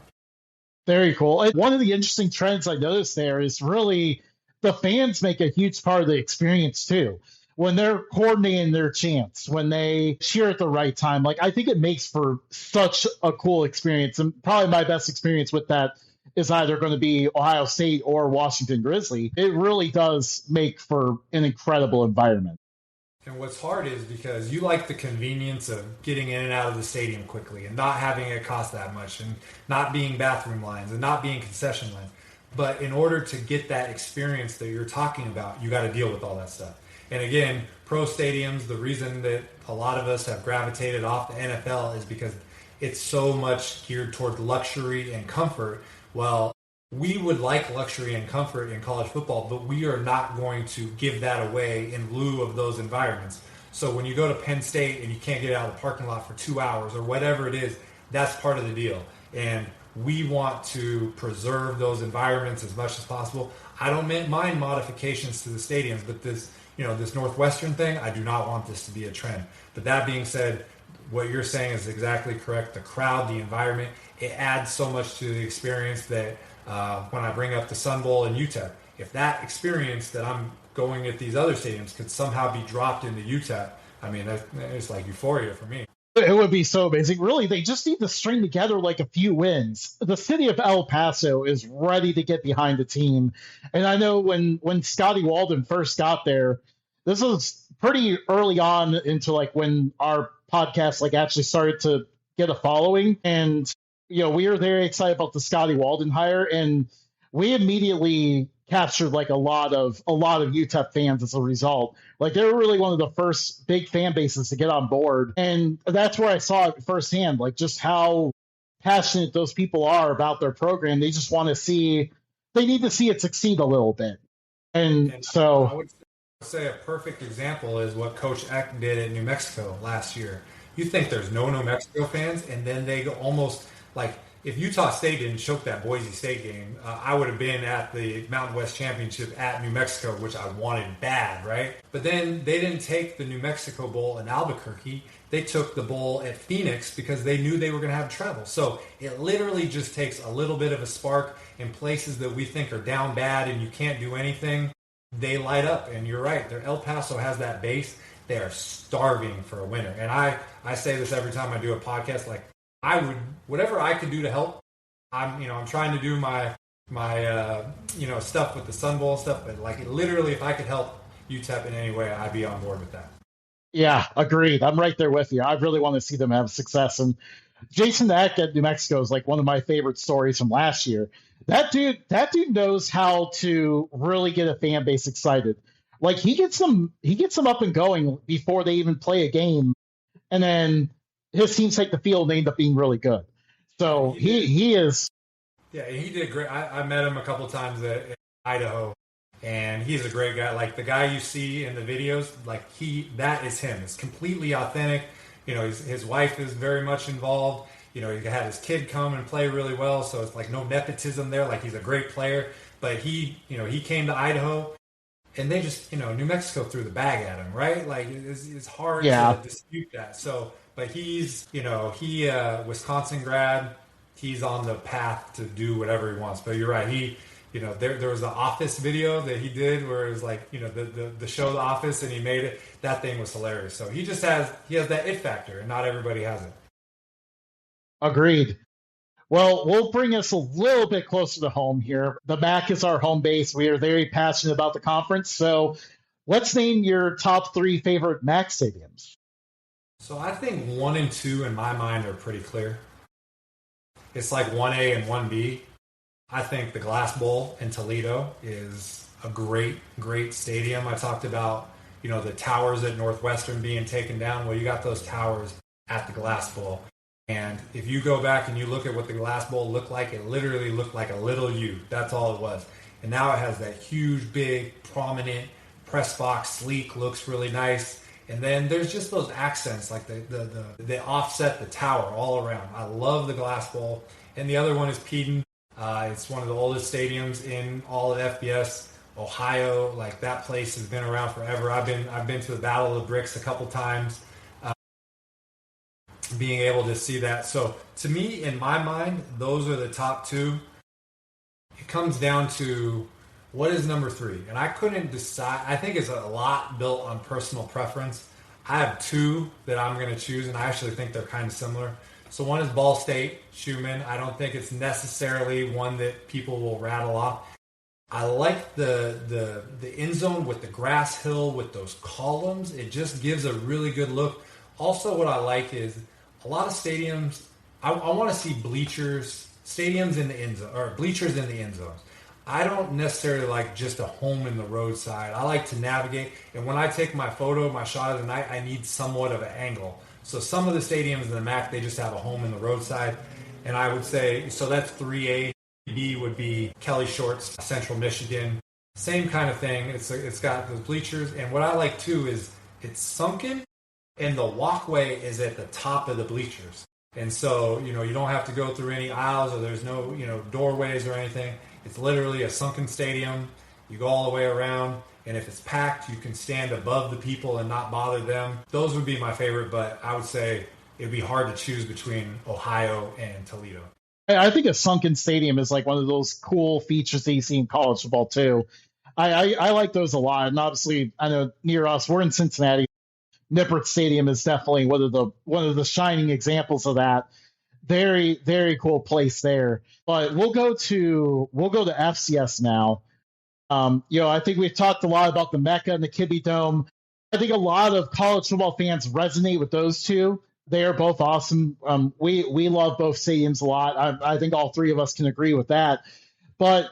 Very cool. One of the interesting trends I noticed there is really the fans make a huge part of the experience too. When they're coordinating their chants, when they cheer at the right time, like I think it makes for such a cool experience. And probably my best experience with that is either going to be Ohio State or Washington Grizzly. It really does make for an incredible environment. And what's hard is because you like the convenience of getting in and out of the stadium quickly and not having it cost that much and not being bathroom lines and not being concession lines. But in order to get that experience that you're talking about, you got to deal with all that stuff. And again, pro stadiums, the reason that a lot of us have gravitated off the NFL is because it's so much geared toward luxury and comfort. Well, we would like luxury and comfort in college football, but we are not going to give that away in lieu of those environments. So when you go to Penn State and you can't get out of the parking lot for 2 hours or whatever it is, that's part of the deal. And we want to preserve those environments as much as possible. I don't mind modifications to the stadiums, but this Northwestern thing, I do not want this to be a trend. But that being said, what you're saying is exactly correct. The crowd, the environment, it adds so much to the experience that when I bring up the Sun Bowl and UTEP, if that experience that I'm going at these other stadiums could somehow be dropped into UTEP, I mean, it's like euphoria for me. It would be so amazing. Really, they just need to string together like a few wins. The city of El Paso is ready to get behind the team. And I know when Scotty Walden first got there, this was pretty early on into like when our podcast like actually started to get a following. And, we were very excited about the Scotty Walden hire. And we immediately captured like a lot of UTEP fans as a result. Like they were really one of the first big fan bases to get on board. And that's where I saw it firsthand, like just how passionate those people are about their program. They just want to they need to see it succeed a little bit. And so I would say a perfect example is what Coach Eck did at New Mexico last year. You think there's no New Mexico fans, and then they go almost like, if Utah State didn't choke that Boise State game, I would have been at the Mountain West Championship at New Mexico, which I wanted bad, right? But then they didn't take the New Mexico Bowl in Albuquerque. They took the bowl at Phoenix because they knew they were going to have trouble. So it literally just takes a little bit of a spark in places that we think are down bad and you can't do anything. They light up, and you're right. El Paso has that base. They are starving for a winner. And I say this every time I do a podcast, like, I would, whatever I could do to help. I'm trying to do my stuff with the Sun Bowl stuff, but like literally, if I could help UTEP in any way, I'd be on board with that. Yeah, agreed. I'm right there with you. I really want to see them have success. And Jason Eck at New Mexico is like one of my favorite stories from last year. That dude knows how to really get a fan base excited. Like he gets them up and going before they even play a game, and then his teams take the field and they end up being really good. So he is. Yeah, he did great. I met him a couple times in Idaho, and he's a great guy. Like the guy you see in the videos, like that is him. It's completely authentic. You know, his wife is very much involved. You know, he had his kid come and play really well, so it's like no nepotism there. Like he's a great player, but he came to Idaho, and they just, New Mexico threw the bag at him, right? Like it's hard to dispute that. So, but he's, Wisconsin grad. He's on the path to do whatever he wants. But you're right. There was an Office video that he did where it was like, the show The Office, and he made it. That thing was hilarious. So he has that it factor, and not everybody has it. Agreed. Well, we'll bring us a little bit closer to home here. The MAC is our home base. We are very passionate about the conference. So let's name your top 3 favorite MAC stadiums. So I think 1 and 2 in my mind are pretty clear. It's like 1A and 1B. I think the Glass Bowl in Toledo is a great, great stadium. I talked about, the towers at Northwestern being taken down. Well, you got those towers at the Glass Bowl. And if you go back and you look at what the Glass Bowl looked like, it literally looked like a little U. That's all it was. And now it has that huge, big, prominent press box, sleek, looks really nice. And then there's just those accents, like they offset the tower all around. I love the Glass Bowl. And the other one is Peden. It's one of the oldest stadiums in all of FBS, Ohio. Like that place has been around forever. I've been to the Battle of the Bricks a couple times. Being able to see that. So to me, in my mind, those are the top 2. It comes down to what is number 3. And I couldn't decide. I think it's a lot built on personal preference. I have 2 that I'm going to choose, and I actually think they're kind of similar. So one is Ball State, Schumann. I don't think it's necessarily one that people will rattle off. I like the end zone with the grass hill with those columns. It just gives a really good look. Also, what I like is a lot of stadiums, I want to see stadiums in the end zone, or bleachers in the end zones. I don't necessarily like just a home in the roadside. I like to navigate, and when I take my shot of the night, I need somewhat of an angle. So some of the stadiums in the MAC, they just have a home in the roadside, and I would say, so that's 3A. B would be Kelly Shorts, Central Michigan. Same kind of thing. It's got those bleachers, and what I like too is it's sunken, and the walkway is at the top of the bleachers. And so, you don't have to go through any aisles, or there's no, doorways or anything. It's literally a sunken stadium. You go all the way around, and if it's packed, you can stand above the people and not bother them. Those would be my favorite, but I would say it'd be hard to choose between Ohio and Toledo. I think a sunken stadium is like one of those cool features that you see in college football too. I like those a lot. And obviously, I know near us, we're in Cincinnati. Nippert Stadium is definitely one of the shining examples of that. Very, very cool place there. But we'll go to FCS now. I think we've talked a lot about the Mecca and the Kibbe Dome. I think a lot of college football fans resonate with those two. They are both awesome. We love both stadiums a lot. I think all 3 of us can agree with that. But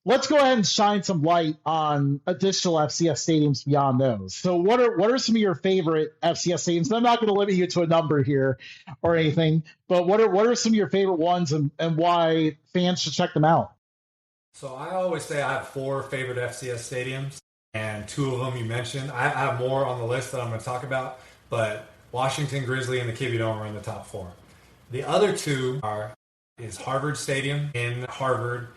let's go ahead and shine some light on additional FCS stadiums beyond those. So what are some of your favorite FCS stadiums? And I'm not going to limit you to a number here or anything, but what are some of your favorite ones and why fans should check them out? So I always say I have 4 favorite FCS stadiums, and 2 of them you mentioned. I have more on the list that I'm going to talk about, but Washington Grizzly and the Kibbe Dome are in the top 4. The other 2 is Harvard Stadium in Harvard.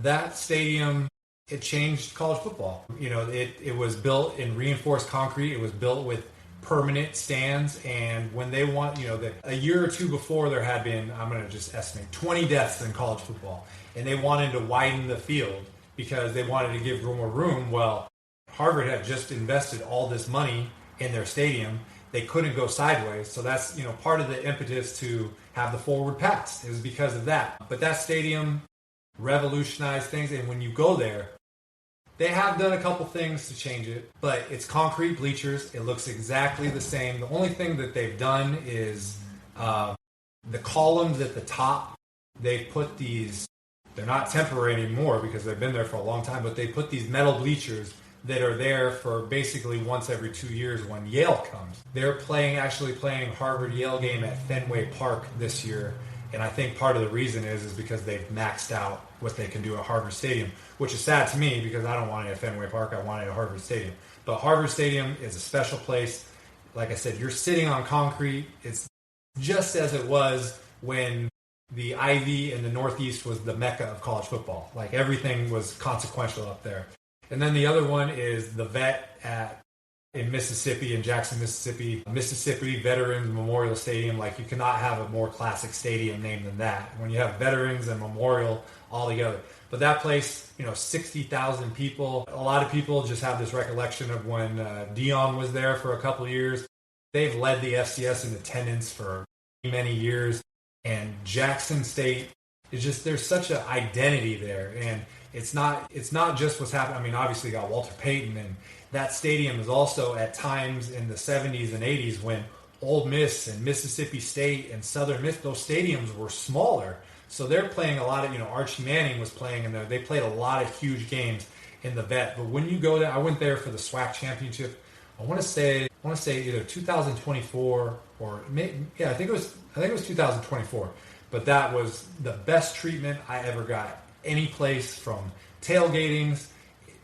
That stadium, it changed college football. It was built in reinforced concrete. It was built with permanent stands. And when they a year or 2 before, there had been, I'm going to just estimate, 20 deaths in college football. And they wanted to widen the field because they wanted to give more room. Well, Harvard had just invested all this money in their stadium. They couldn't go sideways. So that's, part of the impetus to have the forward pass. It was because of that. But that stadium revolutionized things. And when you go there, they have done a couple things to change it, but it's concrete bleachers. It looks exactly the same. The only thing that they've done is the columns at the top. They've put these, they're not temporary anymore because they've been there for a long time, but they put these metal bleachers that are there for basically once every 2 years when Yale comes. They're actually playing Harvard-Yale game at Fenway Park this year. And I think part of the reason is because they've maxed out what they can do at Harvard Stadium, which is sad to me because I don't want it at Fenway Park. I want it at Harvard Stadium. But Harvard Stadium is a special place. Like I said, you're sitting on concrete. It's just as it was when the Ivy in the Northeast was the mecca of college football. Like everything was consequential up there. And then the other one is the Vet in Mississippi, in Jackson, Mississippi. Mississippi Veterans Memorial Stadium. Like you cannot have a more classic stadium name than that. When you have Veterans and Memorial all together. But that place, 60,000 people. A lot of people just have this recollection of when Dion was there for a couple of years. They've led the FCS in attendance for many years. And Jackson State is just, there's such an identity there. And it's not just what's happening. I mean, obviously you got Walter Payton, and that stadium is also at times in the 70s and 80s when Ole Miss and Mississippi State and Southern Miss, those stadiums were smaller. So they're playing a lot of, Archie Manning was playing in there. They played a lot of huge games in the Vet. But when you go there, I went there for the SWAC championship. I want to say either 2024 or I think it was 2024. But that was the best treatment I ever got. Any place from tailgatings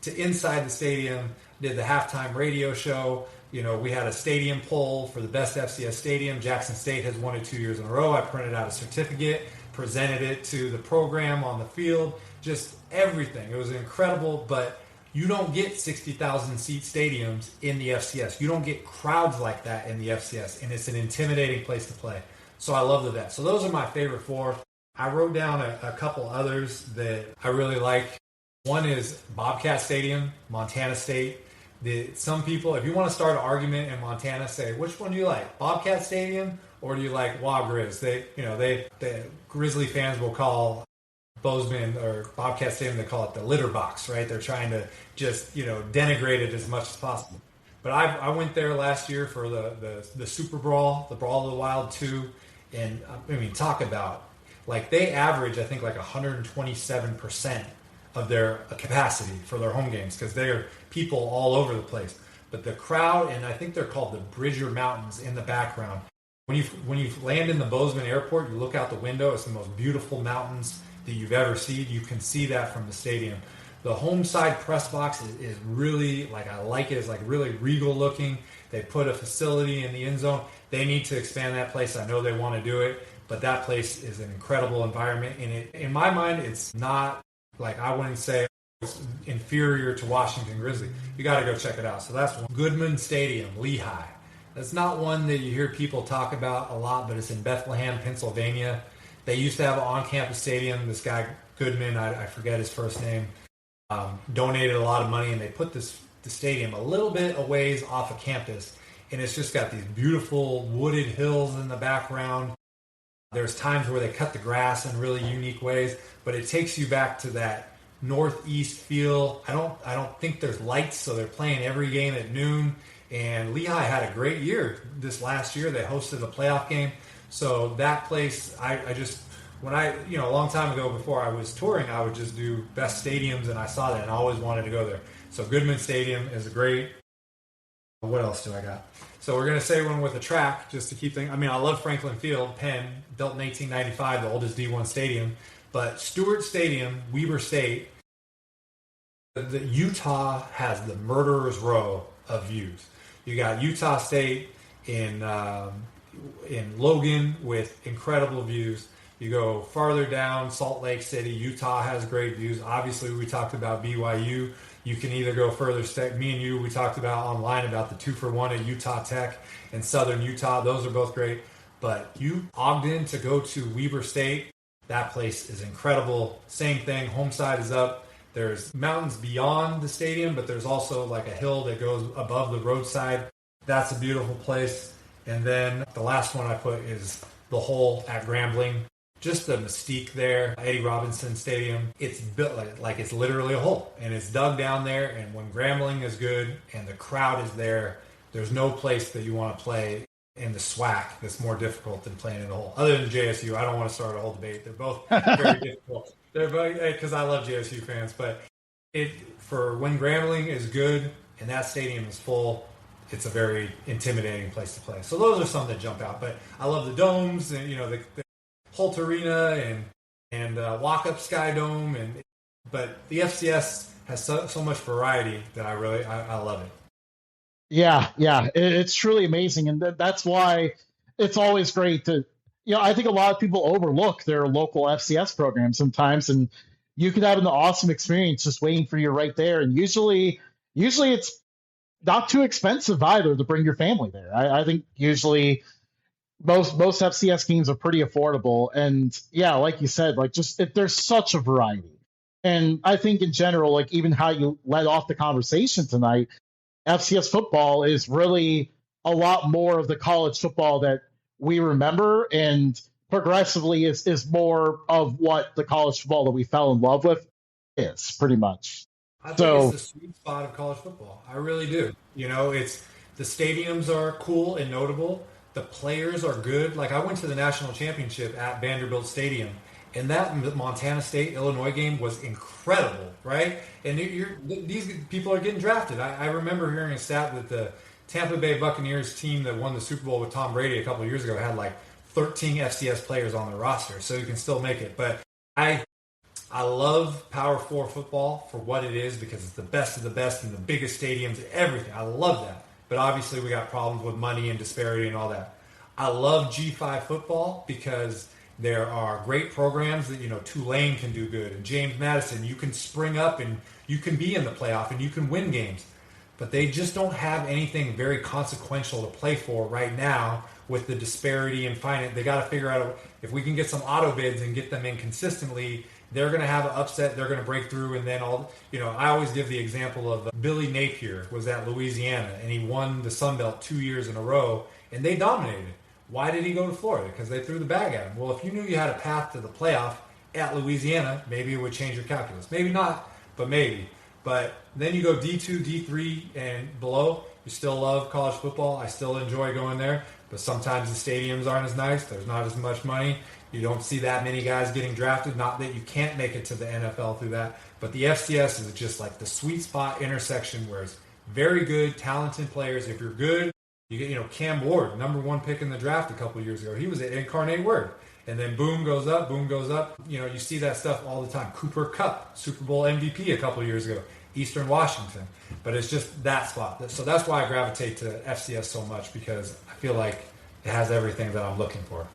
to inside the stadium. Did the halftime radio show. We had a stadium poll for the best FCS stadium. Jackson State has won it 2 years in a row. I printed out a certificate, presented it to the program on the field. Just everything. It was incredible, but you don't get 60,000 seat stadiums in the FCS. You don't get crowds like that in the FCS, and it's an intimidating place to play. So I love the Vet. So those are my favorite four. I wrote down a couple others that I really like. One is Bobcat Stadium, Montana State. Some people, if you want to start an argument in Montana, say, which one do you like, Bobcat Stadium or do you like Grizz? The Grizzly fans will call Bozeman or Bobcat Stadium, they call it the litter box, right? They're trying to just, denigrate it as much as possible. But I went there last year for the Super Brawl, the Brawl of the Wild 2, and I mean, talk about, like they average, I think, like 127% of their capacity for their home games because they're people all over the place. But the crowd, and I think they're called the Bridger Mountains in the background. When you land in the Bozeman airport, you look out the window, it's the most beautiful mountains that you've ever seen. You can see that from the stadium. The home side press box is really, I like it. It's really regal looking. They put a facility in the end zone. They need to expand that place. I know they want to do it, but that place is an incredible environment. And in my mind, it's not, I wouldn't say it's inferior to Washington Grizzly. You got to go check it out. So that's one. Goodman Stadium, Lehigh. That's not one that you hear people talk about a lot, but it's in Bethlehem, Pennsylvania. They used to have an on-campus stadium. This guy, Goodman, I forget his first name, donated a lot of money, and they put the stadium a little bit a ways off of campus. And it's just got these beautiful wooded hills in the background. There's times where they cut the grass in really unique ways, but it takes you back to that northeast feel. I don't think there's lights, so they're playing every game at noon. And Lehigh had a great year this last year. They hosted a playoff game. So that place, a long time ago before I was touring, I would just do best stadiums, and I saw that and I always wanted to go there. So Goodman Stadium is a great. What else do I got? So we're going to say one with a track just to keep things. I mean, I love Franklin Field, Penn, built in 1895, the oldest D1 stadium. But Stewart Stadium, Weber State, the Utah has the murderer's row of views. You got Utah State in Logan with incredible views. You go farther down, Salt Lake City, Utah has great views. Obviously, we talked about BYU. You can either go further. Me and you, we talked about online about the 2-for-1 at Utah Tech and Southern Utah. Those are both great. But you Ogden to go to Weber State, that place is incredible. Same thing, home side is up. There's mountains beyond the stadium, but there's also a hill that goes above the roadside. That's a beautiful place. And then the last one I put is the hole at Grambling. Just the mystique there. Eddie Robinson Stadium, it's built like it's literally a hole. And it's dug down there, and when Grambling is good and the crowd is there, there's no place that you want to play in the SWAC that's more difficult than playing in the hole. Other than JSU, I don't want to start a whole debate. They're both very difficult. They're both, because I love JSU fans, but For when Grambling is good and that stadium is full, it's a very intimidating place to play. So those are some that jump out. But I love the domes and the Holt Arena and Walk-Up Sky Dome, but the FCS has so much variety that I love it. Yeah, it's truly amazing, and that's why it's always great to. I think a lot of people overlook their local FCS program sometimes, and you could have an awesome experience just waiting for you right there. And usually it's not too expensive either to bring your family there. I think usually most FCS games are pretty affordable, and yeah, like you said, there's such a variety. And I think in general, like even how you led off the conversation tonight, FCS football is really a lot more of the college football that we remember, and progressively is more of what the college football that we fell in love with is, pretty much. I think it's the sweet spot of college football. I really do. It's the stadiums are cool and notable. The players are good. Like I went to the national championship at Vanderbilt Stadium, and that Montana State Illinois game was incredible, right? And these people are getting drafted. I remember hearing a stat that the Tampa Bay Buccaneers team that won the Super Bowl with Tom Brady a couple of years ago had like 13 FCS players on their roster, so you can still make it. But I love Power 4 football for what it is, because it's the best of the best and the biggest stadiums and everything. I love that. But obviously we got problems with money and disparity and all that. I love G5 football because there are great programs that, Tulane can do good, and James Madison, you can spring up and you can be in the playoff and you can win games. But they just don't have anything very consequential to play for right now with the disparity in finance. They got to figure out if we can get some auto bids and get them in consistently, they're going to have an upset. They're going to break through. And then I always give the example of Billy Napier was at Louisiana, and he won the Sun Belt 2 years in a row, and they dominated. Why did he go to Florida? Because they threw the bag at him. Well, if you knew you had a path to the playoff at Louisiana, maybe it would change your calculus. Maybe not, but maybe. But then you go D2, D3, and below. You still love college football. I still enjoy going there. But sometimes the stadiums aren't as nice. There's not as much money. You don't see that many guys getting drafted. Not that you can't make it to the NFL through that. But the FCS is just like the sweet spot intersection where it's very good, talented players. If you're good, you get, Cam Ward, number 1 pick in the draft a couple of years ago. He was at Incarnate Word. And then boom goes up, boom goes up. You see that stuff all the time. Cooper Kupp, Super Bowl MVP a couple of years ago. Eastern Washington. But it's just that spot. So that's why I gravitate to FCS so much, because I feel like it has everything that I'm looking for.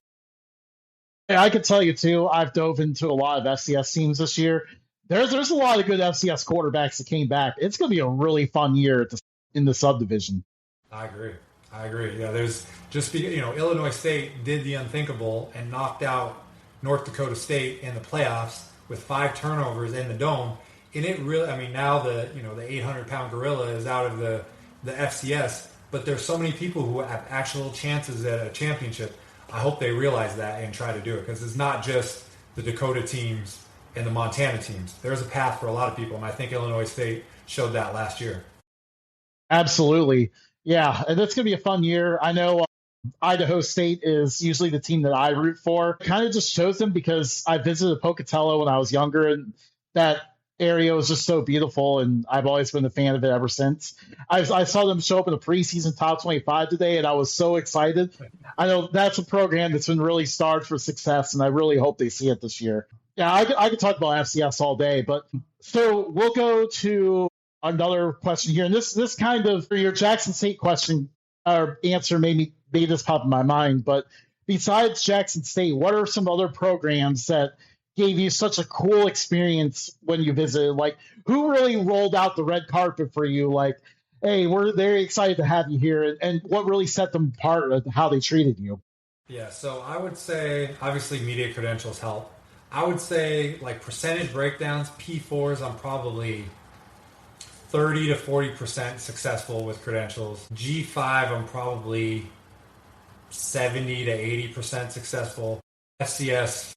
Yeah, I could tell you, too, I've dove into a lot of FCS teams this year. There's a lot of good FCS quarterbacks that came back. It's going to be a really fun year in the subdivision. I agree. Yeah, there's just, Illinois State did the unthinkable and knocked out North Dakota State in the playoffs with 5 turnovers in the dome. And it really, now the 800-pound gorilla is out of the FCS, but there's so many people who have actual chances at a championship. I hope they realize that and try to do it, because it's not just the Dakota teams and the Montana teams. There's a path for a lot of people, and I think Illinois State showed that last year. Absolutely. Yeah, and it's going to be a fun year. I know Idaho State is usually the team that I root for. Kind of just chose them because I visited Pocatello when I was younger, and that area was just so beautiful, and I've always been a fan of it ever since. I saw them show up in the preseason top 25 today, and I was so excited. I know that's a program that's been really starved for success, and I really hope they see it this year. Yeah, I could talk about FCS all day, but so we'll go to another question here, and this kind of your Jackson State question or answer made this pop in my mind. But besides Jackson State, what are some other programs that gave you such a cool experience when you visited? Like, who really rolled out the red carpet for you? Like, hey, we're very excited to have you here, and what really set them apart of how they treated you? Yeah, so I would say obviously media credentials help. I would say like percentage breakdowns, P4s, I'm probably 30 to 40% successful with credentials. G5, I'm probably 70 to 80% successful. FCS,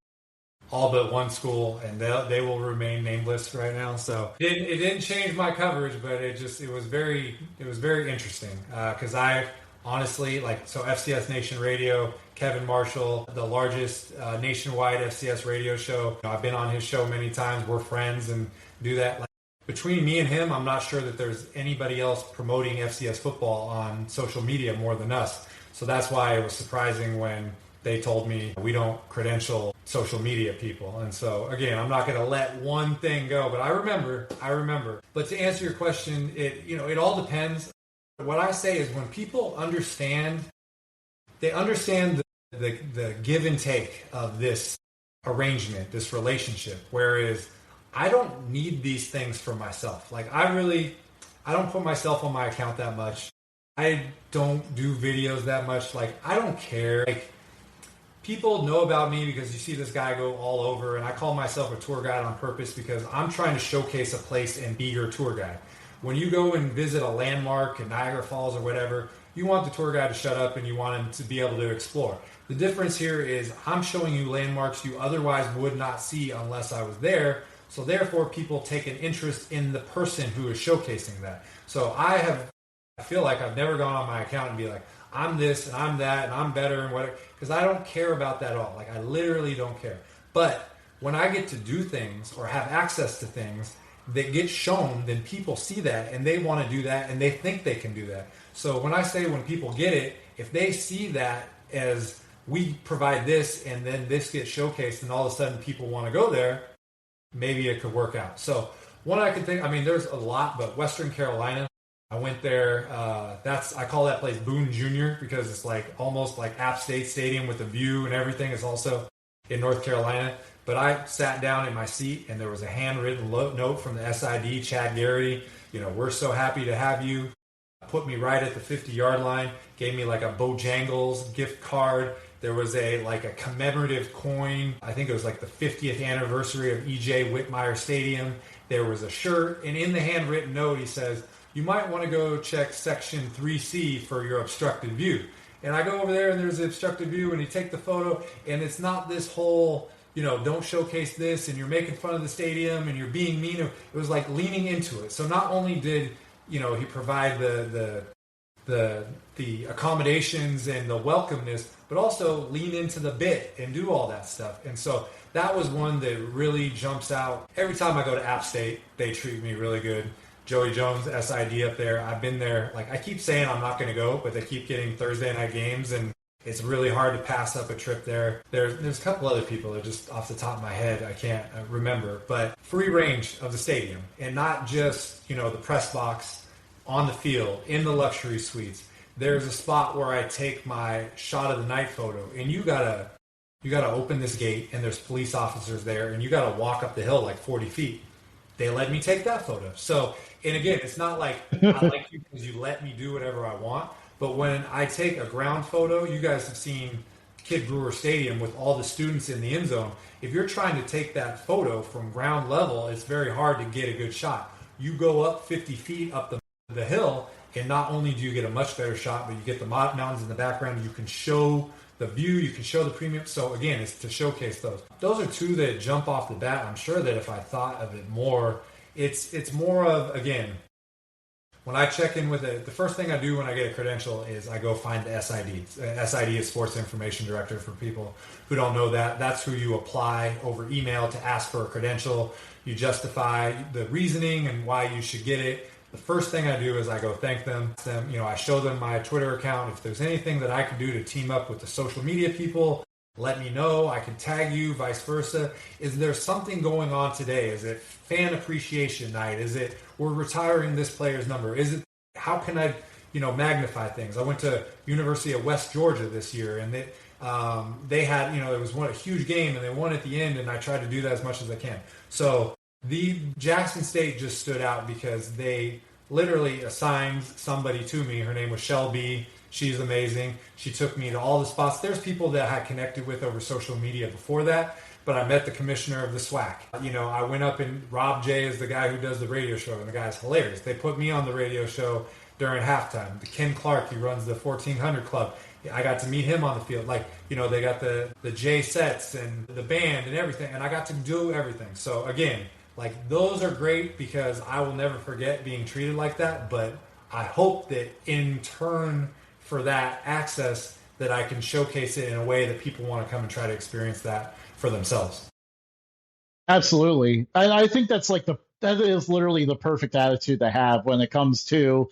all but one school, and they will remain nameless right now. So it didn't change my coverage, but it was very interesting because I honestly so FCS Nation Radio, Kevin Marshall, the largest nationwide FCS radio show. I've been on his show many times. We're friends and do that. between me and him, I'm not sure that there's anybody else promoting FCS football on social media more than us. So that's why it was surprising when they told me we don't credential social media people. And so, again, I'm not going to let one thing go, but I remember. But to answer your question, it all depends. What I say is when people understand, they understand the give and take of this arrangement, this relationship, whereas I don't need these things for myself. Like I don't put myself on my account that much. I don't do videos that much. Like I don't care. Like people know about me because you see this guy go all over, and I call myself a tour guide on purpose because I'm trying to showcase a place and be your tour guide. When you go and visit a landmark in Niagara Falls or whatever, you want the tour guide to shut up and you want him to be able to explore. The difference here is I'm showing you landmarks you otherwise would not see unless I was there. So therefore, people take an interest in the person who is showcasing that. So I feel like I've never gone on my account and be like, I'm this and I'm that and I'm better and whatever, because I don't care about that at all. Like I literally don't care. But when I get to do things or have access to things that get shown, then people see that and they want to do that and they think they can do that. So when I say when people get it, if they see that as we provide this and then this gets showcased and all of a sudden people want to go there, maybe it could work out. So one I could think, I mean, there's a lot, but Western Carolina, I went there. I call that place Boone Junior because it's like almost like App State Stadium with a view and everything. Is also in North Carolina. But I sat down in my seat and there was a handwritten note from the SID, Chad Garrity. We're so happy to have you. Put me right at the 50-yard line. Gave me like a Bojangles gift card. There was a commemorative coin. I think it was like the 50th anniversary of E.J. Whitmire Stadium. There was a shirt, and in the handwritten note, he says, you might want to go check section 3C for your obstructed view. And I go over there, and there's the obstructed view, and you take the photo, and it's not this whole, don't showcase this, and you're making fun of the stadium, and you're being mean. It was like leaning into it. So not only did, he provide the accommodations and the welcomeness, but also lean into the bit and do all that stuff. And so that was one that really jumps out. Every time I go to App State, they treat me really good. Joey Jones, SID up there. I've been there. Like I keep saying I'm not going to go, but they keep getting Thursday night games, and it's really hard to pass up a trip there. There's a couple other people that just off the top of my head I can't remember, but free range of the stadium, and not just the press box on the field in the luxury suites. There's a spot where I take my shot of the night photo, and you gotta open this gate, and there's police officers there, and you gotta walk up the hill like 40 feet. They let me take that photo. So, and again, it's not like I like you because you let me do whatever I want. But when I take a ground photo, you guys have seen Kid Brewer Stadium with all the students in the end zone. If you're trying to take that photo from ground level, it's very hard to get a good shot. You go up 50 feet up the hill, and not only do you get a much better shot, but you get the mountains in the background. You can show the view, you can show the premium. So again, it's to showcase those. Those are two that jump off the bat. I'm sure that if I thought of it more, it's more of, again, when I check in with it, the first thing I do when I get a credential is I go find the SID. SID is Sports Information Director for people who don't know that. That's who you apply over email to ask for a credential. You justify the reasoning and why you should get it. The first thing I do is I go thank them. I show them my Twitter account. If there's anything that I can do to team up with the social media people, let me know. I can tag you, vice versa. Is there something going on today? Is it fan appreciation night? Is it we're retiring this player's number? Is it how can I, magnify things? I went to University of West Georgia this year, and they had, it was a huge game, and they won at the end, and I tried to do that as much as I can. So the Jackson State just stood out because they literally assigned somebody to me. Her name was Shelby. She's amazing. She took me to all the spots. There's people that I had connected with over social media before that, but I met the commissioner of the SWAC. I went up, and Rob J is the guy who does the radio show, and the guy's hilarious. They put me on the radio show during halftime. The Ken Clark, he runs the 1400 Club. I got to meet him on the field. They got the J sets and the band and everything, and I got to do everything. So again, those are great because I will never forget being treated like that, but I hope that in turn for that access that I can showcase it in a way that people want to come and try to experience that for themselves. Absolutely. I think that's like the That is literally the perfect attitude to have when it comes to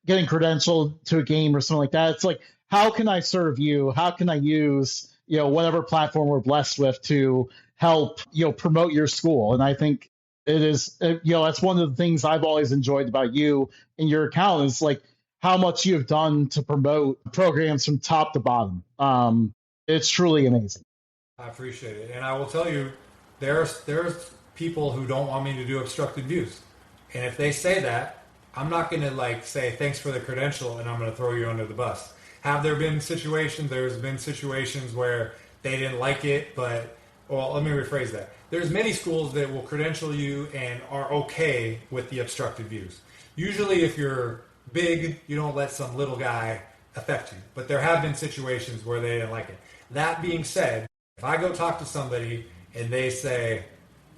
getting credentialed to a game or something like that. It's like, how can I serve you? How can I use, whatever platform we're blessed with to help, promote your school? And I think it is, that's one of the things I've always enjoyed about you and your account is like how much you have done to promote programs from top to bottom. It's truly amazing. I appreciate it. And I will tell you, there's people who don't want me to do obstructed views. And if they say that, I'm not going to say thanks for the credential and I'm going to throw you under the bus. Have there been situations? There's been situations where they didn't like it, but, well, let me rephrase that. There's many schools that will credential you and are okay with the obstructed views. Usually if you're big, you don't let some little guy affect you. But there have been situations where they didn't like it. That being said, if I go talk to somebody and they say,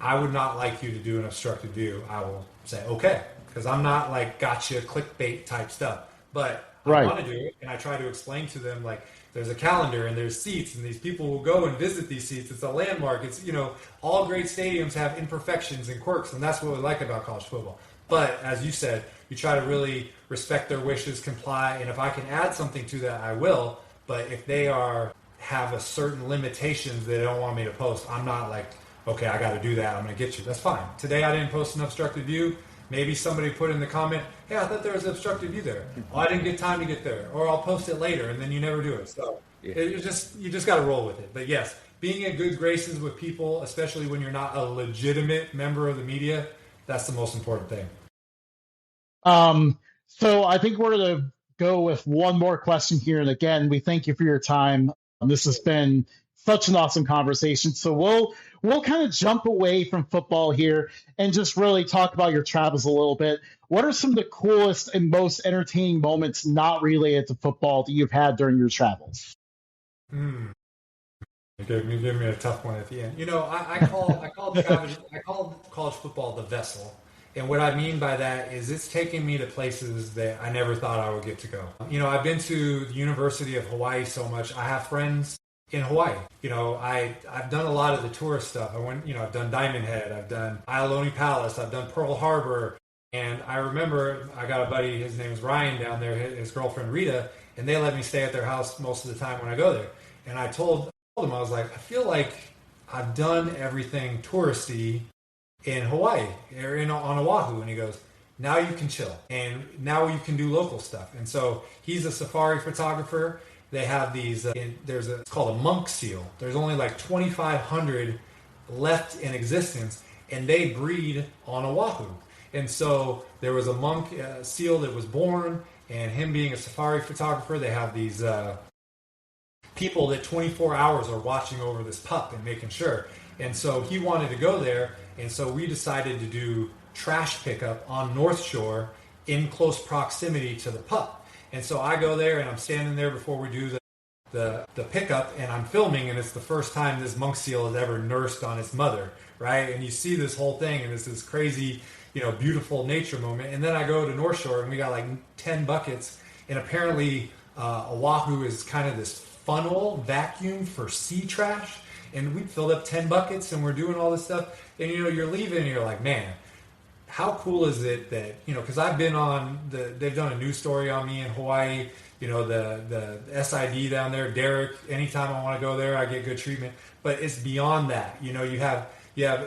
I would not like you to do an obstructed view, I will say, okay. Because I'm not gotcha clickbait type stuff. But I want to do it, and I try to explain to them, there's a calendar and there's seats, and these people will go and visit these seats. It's a landmark. It's, all great stadiums have imperfections and quirks, and that's what we like about college football. But as you said, you try to really respect their wishes, comply, and if I can add something to that, I will. But if they have a certain limitations they don't want me to post, I'm not okay, I got to do that. I'm going to get you. That's fine. Today I didn't post an obstructed view. Maybe somebody put in the comment, hey, I thought there was an obstructed view there. Oh, I didn't get time to get there. Or I'll post it later, and then you never do it. So you just got to roll with it. But yes, being in good graces with people, especially when you're not a legitimate member of the media, that's the most important thing. So I think we're going to go with one more question here. And again, we thank you for your time. This has been such an awesome conversation. So we'll kind of jump away from football here and just really talk about your travels a little bit. What are some of the coolest and most entertaining moments not related to football that you've had during your travels? You gave me a tough one at the end. I call college football the vessel. And what I mean by that is it's taken me to places that I never thought I would get to go. I've been to the University of Hawaii so much. I have friends in Hawaii. I've done a lot of the tourist stuff. I've done Diamond Head, I've done Iolani Palace, I've done Pearl Harbor. And I remember I got a buddy, his name is Ryan down there, his girlfriend Rita, and they let me stay at their house most of the time when I go there. And I told him, I was like, I feel like I've done everything touristy in Hawaii or on Oahu. And he goes, now you can chill and now you can do local stuff. And so he's a safari photographer. They have these, it's called a monk seal. There's only 2,500 left in existence, and they breed on Oahu. And so there was a monk seal that was born, and him being a safari photographer, they have these people that 24 hours are watching over this pup and making sure. And so he wanted to go there, and so we decided to do trash pickup on North Shore in close proximity to the pup. And so I go there and I'm standing there before we do the pickup, and I'm filming, and it's the first time this monk seal has ever nursed on its mother, right? And you see this whole thing, and it's this crazy, beautiful nature moment. And then I go to North Shore, and we got 10 buckets, and apparently Oahu is kind of this funnel vacuum for sea trash. And we filled up 10 buckets, and we're doing all this stuff. And you're leaving, and you're like, man, how cool is it that, because I've been they've done a news story on me in Hawaii, the SID down there, Derek, anytime I want to go there, I get good treatment. But it's beyond that. You have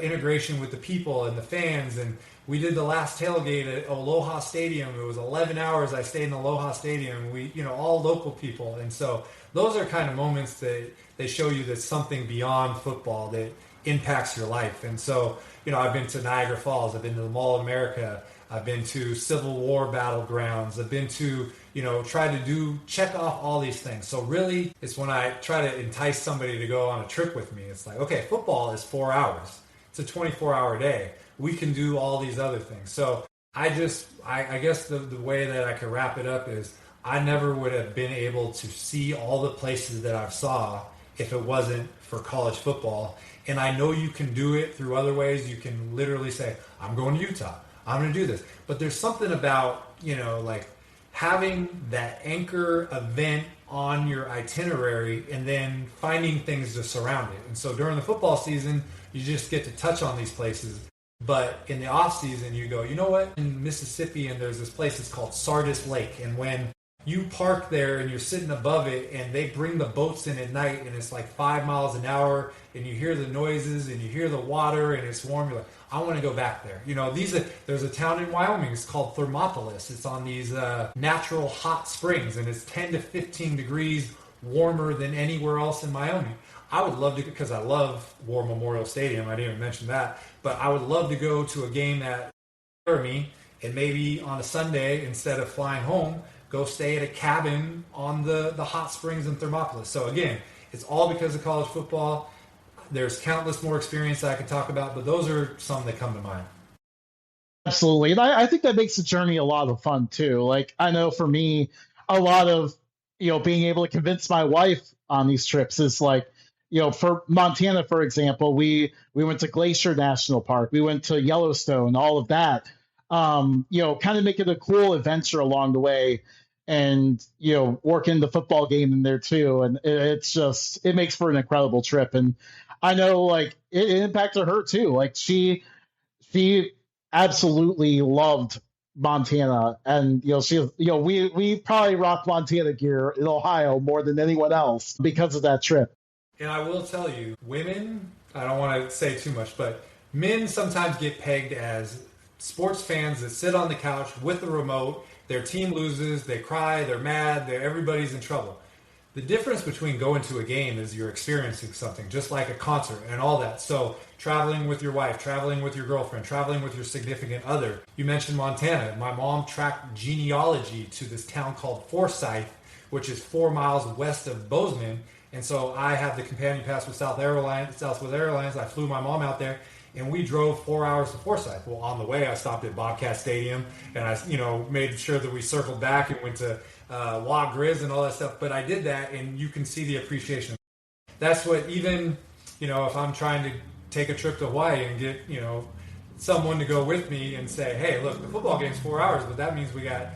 integration with the people and the fans. And we did the last tailgate at Aloha Stadium. It was 11 hours I stayed in Aloha Stadium. We, all local people. And so those are kind of moments that they show you that something beyond football that impacts your life. And so, I've been to Niagara Falls, I've been to the Mall of America, I've been to Civil War battlegrounds, I've been to, check off all these things. So really, it's when I try to entice somebody to go on a trip with me, it's like, okay, football is 4 hours. It's a 24-hour day. We can do all these other things. So I guess the way that I could wrap it up is I never would have been able to see all the places that I've saw if it wasn't for college football. And I know you can do it through other ways. You can literally say, I'm going to Utah. I'm going to do this. But there's something about, having that anchor event on your itinerary and then finding things to surround it. And so during the football season, you just get to touch on these places. But in the off season, you go, you know what? In Mississippi, and there's this place that's called Sardis Lake. And when you park there and you're sitting above it and they bring the boats in at night and it's like 5 miles an hour and you hear the noises and you hear the water and it's warm, you're like, I want to go back there. There's a town in Wyoming, it's called Thermopolis. It's on these natural hot springs and it's 10 to 15 degrees warmer than anywhere else in Wyoming. I would love to, because I love War Memorial Stadium, I didn't even mention that, but I would love to go to a game at Laramie and maybe on a Sunday, instead of flying home, go stay at a cabin on the hot springs in Thermopolis. So again, it's all because of college football. There's countless more experience I could talk about, but those are some that come to mind. Absolutely. And I think that makes the journey a lot of fun too. Like, I know for me, a lot of, being able to convince my wife on these trips is like, for Montana, for example, we went to Glacier National Park, we went to Yellowstone, all of that, kind of make it a cool adventure along the way and, working the football game in there too. And it makes for an incredible trip. And I know like it impacted her too. Like she absolutely loved Montana, and we probably rock Montana gear in Ohio more than anyone else because of that trip. And I will tell you, women, I don't want to say too much, but men sometimes get pegged as sports fans that sit on the couch with the remote, their team loses, they cry, they're mad, everybody's in trouble. The difference between going to a game is you're experiencing something, just like a concert and all that. So traveling with your wife, traveling with your girlfriend, traveling with your significant other. You mentioned Montana. My mom tracked genealogy to this town called Forsyth, which is 4 miles west of Bozeman. And so I have the companion pass with Southwest Airlines. I flew my mom out there, and we drove 4 hours to Forsyth. Well, on the way, I stopped at Bobcat Stadium, and I, made sure that we circled back and went to Wa Grizz and all that stuff. But I did that, and you can see the appreciation. That's what even, if I'm trying to take a trip to Hawaii and get, someone to go with me and say, hey, look, the football game's 4 hours, but that means we got,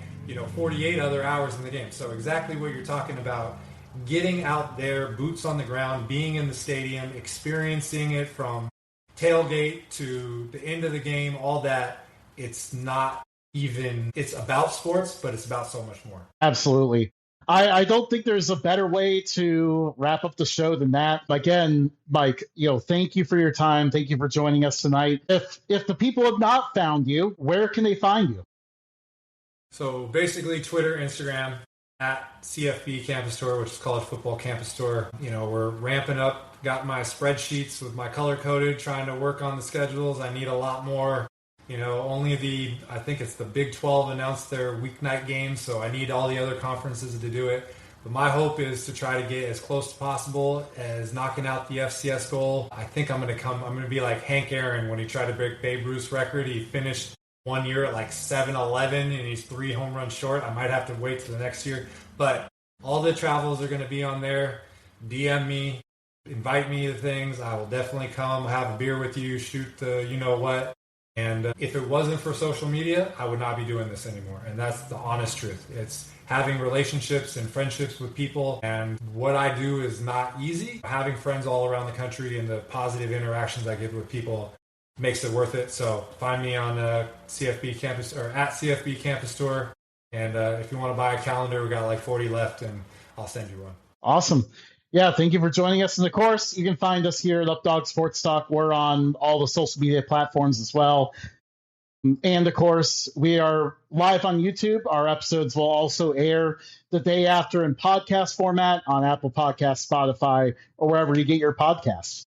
48 other hours in the game. So exactly what you're talking about. Getting out there, boots on the ground, being in the stadium, experiencing it from tailgate to the end of the game, all that. It's about sports, but it's about so much more. Absolutely. I don't think there's a better way to wrap up the show than that. Again, Mike, thank you for your time. Thank you for joining us tonight. If the people have not found you, where can they find you? So basically Twitter, Instagram, at CFB Campus Tour, which is College Football Campus Tour. We're ramping up, got my spreadsheets with my color coded, trying to work on the schedules. I need a lot more. I think it's the Big 12 announced their weeknight games, so I need all the other conferences to do it. But my hope is to try to get as close as possible as knocking out the FCS goal. I think I'm going to be like Hank Aaron when he tried to break Babe Ruth's record. He finished 1 year at like 7-11 and he's 3 home runs short. I might have to wait till the next year. But all the travels are going to be on there. DM me, invite me to things. I will definitely come, have a beer with you, shoot the you-know-what. And if it wasn't for social media, I would not be doing this anymore. And that's the honest truth. It's having relationships and friendships with people. And what I do is not easy. Having friends all around the country and the positive interactions I get with people makes it worth it. So find me on CFB Campus or at CFB Campus Tour. And if you want to buy a calendar, we got like 40 left and I'll send you one. Awesome. Yeah, thank you for joining us. And of course, you can find us here at Updog Sports Talk. We're on all the social media platforms as well. And of course, we are live on YouTube. Our episodes will also air the day after in podcast format on Apple Podcasts, Spotify, or wherever you get your podcasts.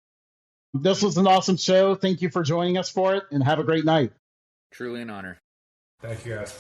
This was an awesome show. Thank you for joining us for it, and have a great night. Truly an honor. Thank you, guys.